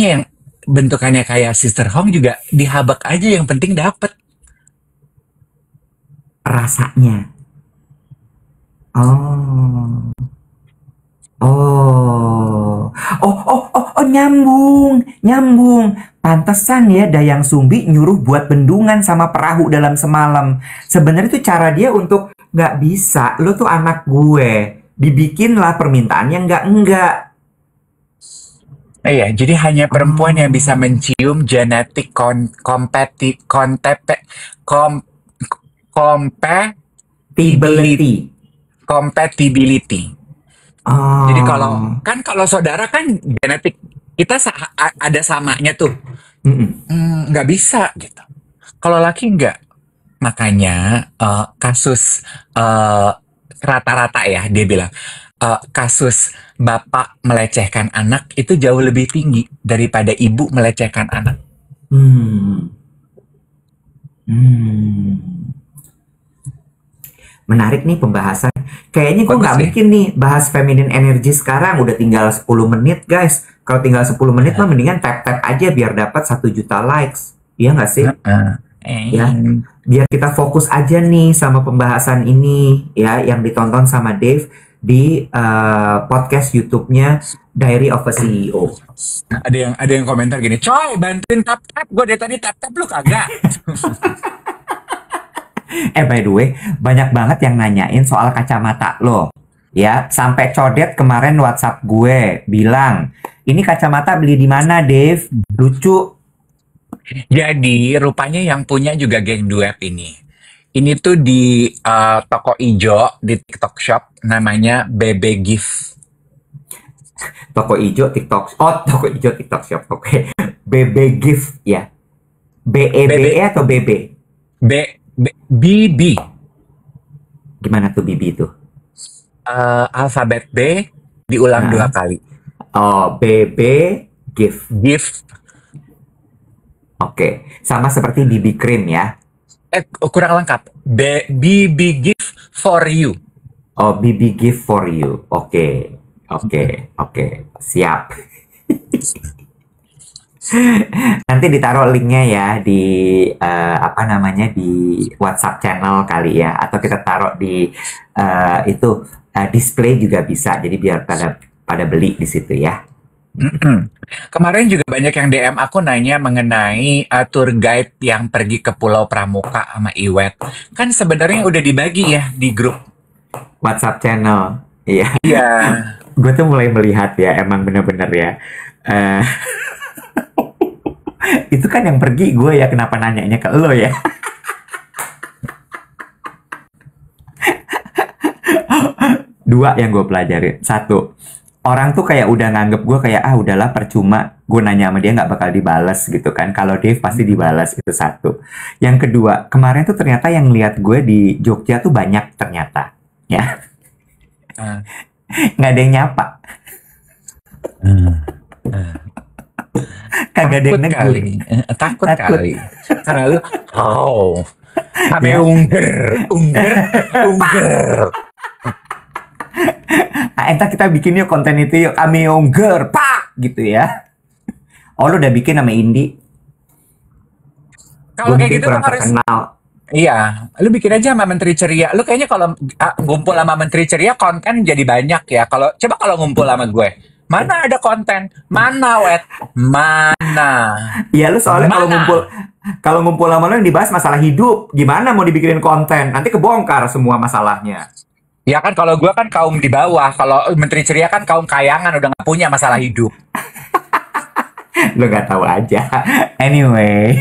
yang bentukannya kayak Sister Hong juga dihabak aja, yang penting dapet rasanya. Nyambung. Pantesan ya Dayang Sumbi nyuruh buat bendungan sama perahu dalam semalam. Sebenarnya itu cara dia untuk nggak bisa, lo tuh anak gue, dibikinlah permintaan yang enggak. Iya, jadi hanya perempuan yang bisa mencium genetic compatibility. Jadi kalau saudara kan genetik kita ada samanya tuh, nggak bisa gitu. Kalau laki nggak, makanya kasus rata-rata ya dia bilang. Kasus bapak melecehkan anak itu jauh lebih tinggi daripada ibu melecehkan anak. Menarik nih pembahasan. Kayaknya gue nggak mungkin nih bahas feminine energy sekarang. Udah tinggal 10 menit guys. Kalau tinggal 10 menit mah mendingan tap-tap aja biar dapat 1 juta likes. Iya nggak sih? Ya. biar kita fokus aja nih sama pembahasan ini ya yang ditonton sama Dave di podcast YouTube-nya Diary of a CEO. Ada yang komentar gini, coy bantuin tap tap, gue dari tadi tap tap lu kagak. By the way, banyak banget yang nanyain soal kacamata lo. Ya, sampai Codet kemarin WhatsApp gue bilang, ini kacamata beli di mana, Dave? Lucu. Jadi rupanya yang punya juga geng Duet ini. Ini tuh di toko ijo di TikTok Shop, namanya BB Gift. Toko ijo TikTok. Oh, toko ijo TikTok Shop. Oke. BB Gift ya. BEBE atau BB? BB. Gimana tuh BB itu? Alfabet B diulang 2 kali. Oh, BB Gift. Gift. Oke. Sama seperti BB Cream ya. Kurang lengkap. BB Gift for you. Oh, BB Gift for you. Oke. Siap. Nanti ditaruh linknya ya di di WhatsApp channel kali ya, atau kita taruh di display juga bisa. Jadi biar pada beli di situ ya. Kemarin juga banyak yang DM aku nanya mengenai tour guide yang pergi ke Pulau Pramuka sama Iwet. Kan sebenarnya udah dibagi ya di grup WhatsApp channel. Iya. Iya. Gue tuh mulai melihat ya, emang bener-bener ya. Itu kan yang pergi gue ya, kenapa nanyanya ke lo ya? Dua yang gue pelajari. Satu, orang tuh kayak udah nganggep gue kayak udahlah percuma gue nanya sama dia nggak bakal dibales gitu kan. Kalau Dave pasti dibales, itu satu. Yang kedua, kemarin tuh ternyata yang lihat gue di Jogja tuh banyak ternyata ya. Nggak ada yang nyapa. Kagak ada yang negur. Takut kali. Karena lu kami ungger. Entar kita bikin yuk konten itu yuk, kami ungger pak gitu ya. Oh, lu udah bikin sama Indi? Kalau kayak gitu kurang harus terkenal. Iya, lu bikin aja sama Menteri Ceria. Lu kayaknya kalau ngumpul sama Menteri Ceria konten jadi banyak ya. Coba kalau ngumpul sama gue, mana ada konten? Mana Wet? Mana? Iya, lu soalnya kalau ngumpul sama lu yang dibahas masalah hidup, gimana mau dibikinin konten? Nanti kebongkar semua masalahnya. Ya kan kalau gue kan kaum di bawah, kalau Menteri Ceria kan kaum kayangan udah nggak punya masalah hidup. Lo gak tahu aja. Anyway,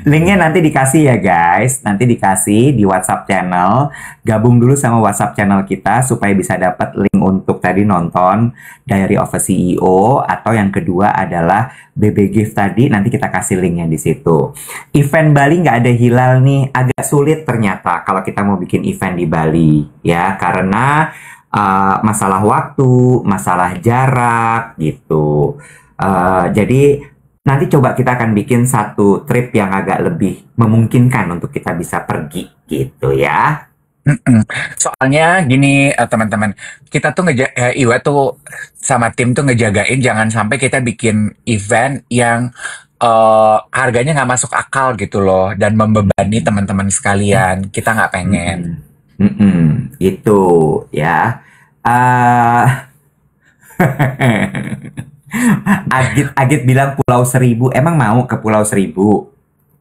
linknya nanti dikasih ya guys. Nanti dikasih di WhatsApp channel. Gabung dulu sama WhatsApp channel kita supaya bisa dapat link untuk tadi nonton Diary of a CEO. Atau yang kedua adalah BB Gift tadi. Nanti kita kasih linknya di situ. Event Bali nggak ada hilal nih. Agak sulit ternyata kalau kita mau bikin event di Bali. Ya, karena masalah waktu, masalah jarak gitu. Jadi nanti coba kita akan bikin satu trip yang agak lebih memungkinkan untuk kita bisa pergi gitu ya. Soalnya gini teman-teman, kita tuh Iwa tuh sama tim tuh ngejagain jangan sampai kita bikin event yang harganya nggak masuk akal gitu loh dan membebani teman-teman sekalian. Kita nggak pengen. Itu ya. Agit bilang Pulau Seribu. Emang mau ke Pulau Seribu?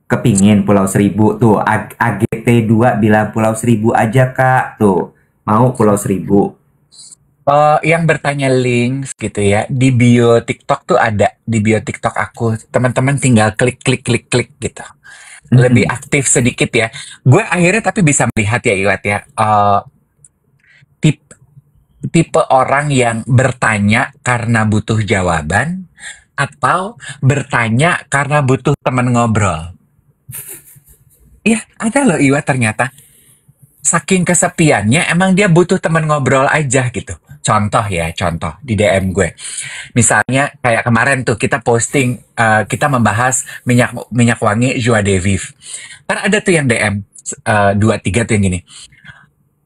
Kepingin Pulau Seribu tuh. AGT2 bilang Pulau Seribu aja kak. Tuh, mau Pulau Seribu. Yang bertanya links gitu ya, di bio TikTok tuh ada. Di bio TikTok aku, teman-teman tinggal klik gitu. Lebih aktif sedikit ya. Gue akhirnya tapi bisa melihat ya Iwat ya, tipe orang yang bertanya karena butuh jawaban atau bertanya karena butuh teman ngobrol. Iya, ada loh Iwa ternyata. Saking kesepiannya emang dia butuh teman ngobrol aja gitu. Contoh di DM gue. Misalnya kayak kemarin tuh kita posting, kita membahas minyak wangi Joie de Vivre. Ntar ada tuh yang DM 2-3 tuh yang gini.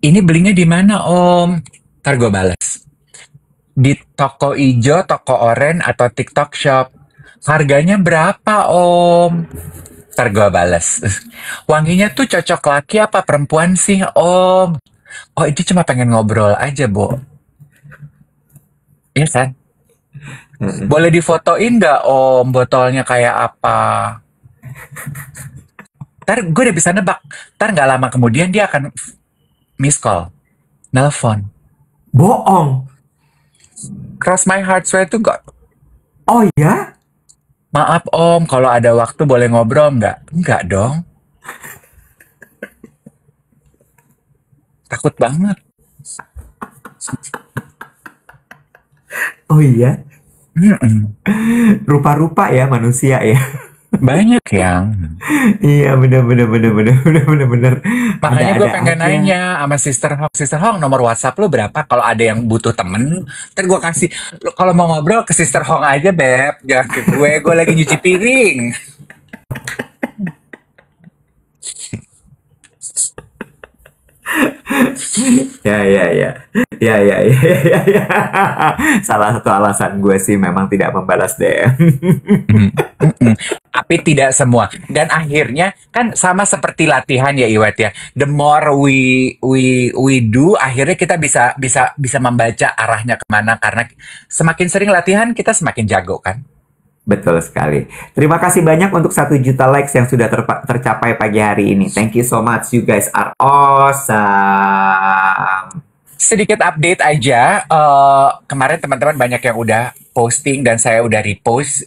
Ini belinya di mana Om? Ntar gue balas. Di toko ijo, toko oren, atau TikTok Shop. Harganya berapa Om? Ntar gue bales. Wanginya tuh cocok laki apa perempuan sih, Om? Oh, itu cuma pengen ngobrol aja, Bo. Iya kan? Boleh difotoin nggak, Om? Botolnya kayak apa? Ntar gue udah bisa nebak. Ntar nggak lama kemudian dia akan miss call, nelpon. Bohong. Cross my heart, swear to God. Oh ya? Maaf, Om, kalau ada waktu boleh ngobrol nggak? Nggak dong. Takut banget. Oh iya? Mm-mm. Rupa-rupa ya manusia ya. Banyak yang. Iya, bener. Makanya gue Ada-ada pengen aja. nanya sama Sister Hong, nomor WhatsApp lu berapa? Kalau ada yang butuh temen, ntar gue kasih. Lu kalau mau ngobrol ke Sister Hong aja, Beb. Jangan ke gue lagi nyuci piring. Ya. Salah satu alasan gue sih memang tidak membalas DM. Mm, mm-mm. Tapi tidak semua. Dan akhirnya kan sama seperti latihan ya Iwet ya. The more we do, akhirnya kita bisa membaca arahnya kemana karena semakin sering latihan kita semakin jago kan. Betul sekali. Terima kasih banyak untuk 1 juta likes yang sudah tercapai pagi hari ini. Thank you so much. You guys are awesome. Sedikit update aja. Kemarin teman-teman banyak yang udah posting dan saya udah repost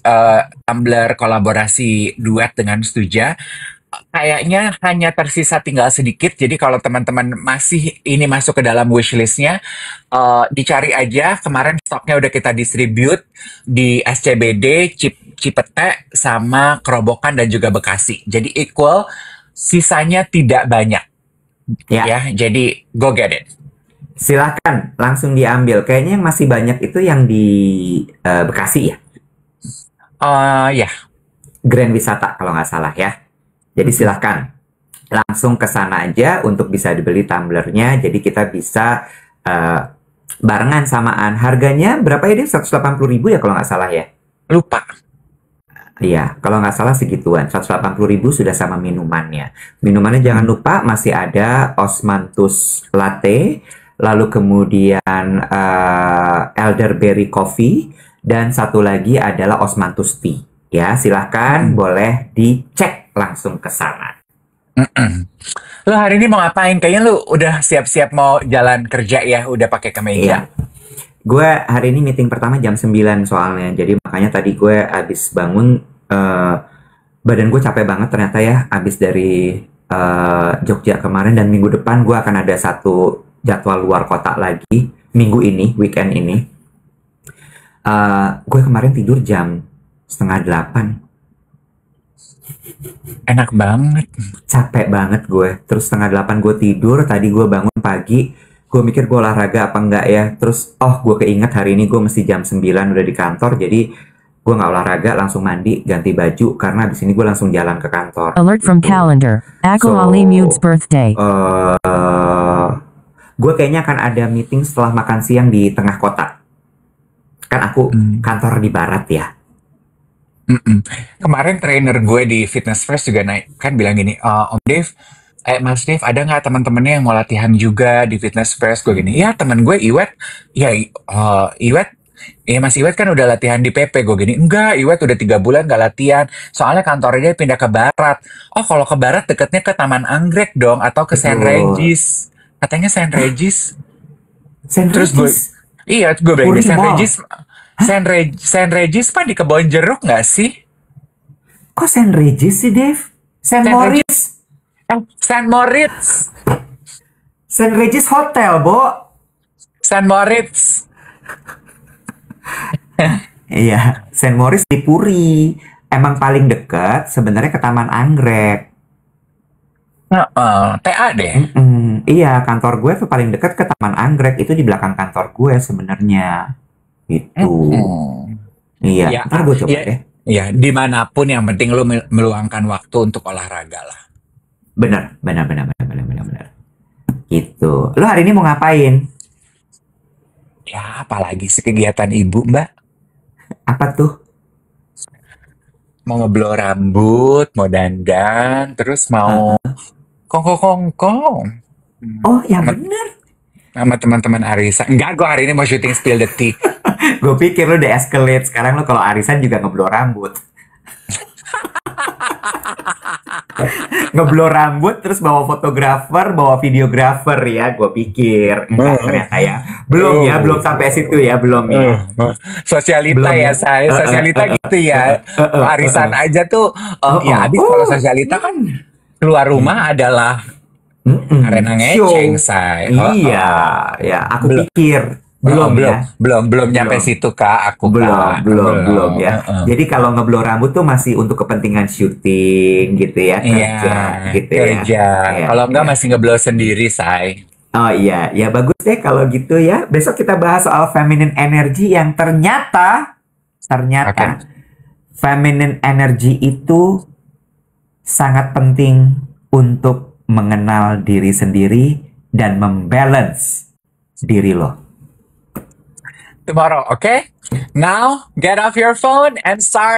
Tumblr kolaborasi duet dengan Stuja. Kayaknya hanya tersisa tinggal sedikit. Jadi kalau teman-teman masih ini masuk ke dalam wishlistnya, dicari aja. Kemarin stoknya udah kita distribute di SCBD, Cipete, sama Kerobokan dan juga Bekasi. Jadi equal, sisanya tidak banyak. Ya, Ya, jadi go get it. silakan langsung diambil. Kayaknya yang masih banyak itu yang di Bekasi ya. Ya, Grand Wisata kalau nggak salah ya. Jadi silahkan langsung ke sana aja untuk bisa dibeli tumblernya. Jadi kita bisa barengan samaan. Harganya berapa ya dia? 180.000 ya kalau nggak salah ya. lupa. Iya, kalau nggak salah segituan. 180.000 sudah sama minumannya. Minumannya jangan lupa masih ada Osmanthus Latte, lalu kemudian Elderberry Coffee, dan satu lagi adalah Osmanthus Tea. Ya, silahkan boleh dicek langsung ke sana. Lu hari ini mau ngapain? Kayaknya lu udah siap-siap mau jalan kerja ya, udah pakai kemeja. Iya. Gue hari ini meeting pertama jam 9 soalnya. Jadi makanya tadi gue abis bangun, badan gue capek banget ternyata ya. Abis dari Jogja kemarin, dan minggu depan gue akan ada satu jadwal luar kota lagi. Minggu ini, weekend ini. Gue kemarin tidur jam 7:30. Enak banget. Capek banget gue. Terus 7:30 gue tidur. Tadi gue bangun pagi. Gue mikir gue olahraga apa enggak ya. Terus gue keinget hari ini gue mesti jam 9 udah di kantor. Jadi gue nggak olahraga, langsung mandi, ganti baju. Karena abis ini gue langsung jalan ke kantor. Alert from Gitu. calendar. Ako So, Ali Mude's birthday. gue kayaknya akan ada meeting setelah makan siang di tengah kota. Kan aku kantor di barat ya. Kemarin trainer gue di Fitness First juga kan bilang gini, Om Dave, Mas Dave, ada nggak teman-temannya yang mau latihan juga di Fitness First? Gue gini, ya teman gue Iwet, ya Iwet, ya Mas Iwet kan udah latihan di PP. Gue gini, enggak, Iwet udah 3 bulan nggak latihan, soalnya kantornya dia pindah ke barat. Oh, kalau ke barat deketnya ke Taman Anggrek dong, atau ke Saint Betul. Regis. Katanya Saint Regis. Saint Terus gue, Regis. iya, gue bilang Puri Saint Mall. Regis, Saint Regis pak di Kebon Jeruk nggak sih? Kok Saint Regis sih, Dave? Saint Saint Regis, Moritz. Saint Moritz, Saint Regis Hotel, Bo. Saint Moritz. Iya, Saint Moritz di Puri. Emang paling dekat sebenarnya ke Taman Anggrek. TA deh. Iya, kantor gue tuh paling dekat ke Taman Anggrek. Itu di belakang kantor gue sebenarnya. Gitu. Iya, Ya, ntar gue coba ya, deh. ya, dimanapun yang penting lu meluangkan waktu untuk olahraga lah. Bener. Gitu. Lo hari ini mau ngapain? Ya, apalagi sih kegiatan ibu, Mbak. Apa tuh? mau ngeblow rambut, mau dandan, terus mau kongko-kongko. Oh, yang Sama, bener. sama teman-teman arisan. Enggak, gue hari ini mau syuting Spill the Tea. Gue pikir lu de-escalate. Sekarang lu kalau arisan juga ngeblow rambut. Ngeblow rambut terus bawa fotografer, bawa videografer ya. Gue pikir. Enggak ternyata ya. Belum ya, belum sampai situ ya. Belum ya. Sosialita Belum ya, ya. saya. Sosialita gitu ya. Arisan aja tuh, ya habis kalau sosialita kan keluar rumah adalah arena ngeceng, Show. say. Iya, ya. Aku Belum, pikir belum, belum ya. belum nyampe Belum. situ kak, aku Belum, kak, belum belum. ya. Jadi kalau ngeblow rambut tuh masih untuk kepentingan syuting gitu ya, Iya, kerja gitu ya. kerja. Ya, Kalau enggak ya. masih ngeblow sendiri, say. Oh iya, ya bagus deh kalau gitu ya. Besok kita bahas soal feminine energy yang ternyata Oke. feminine energy itu sangat penting untuk mengenal diri sendiri dan membalance diri lo. Tomorrow, okay? Now, get off your phone and start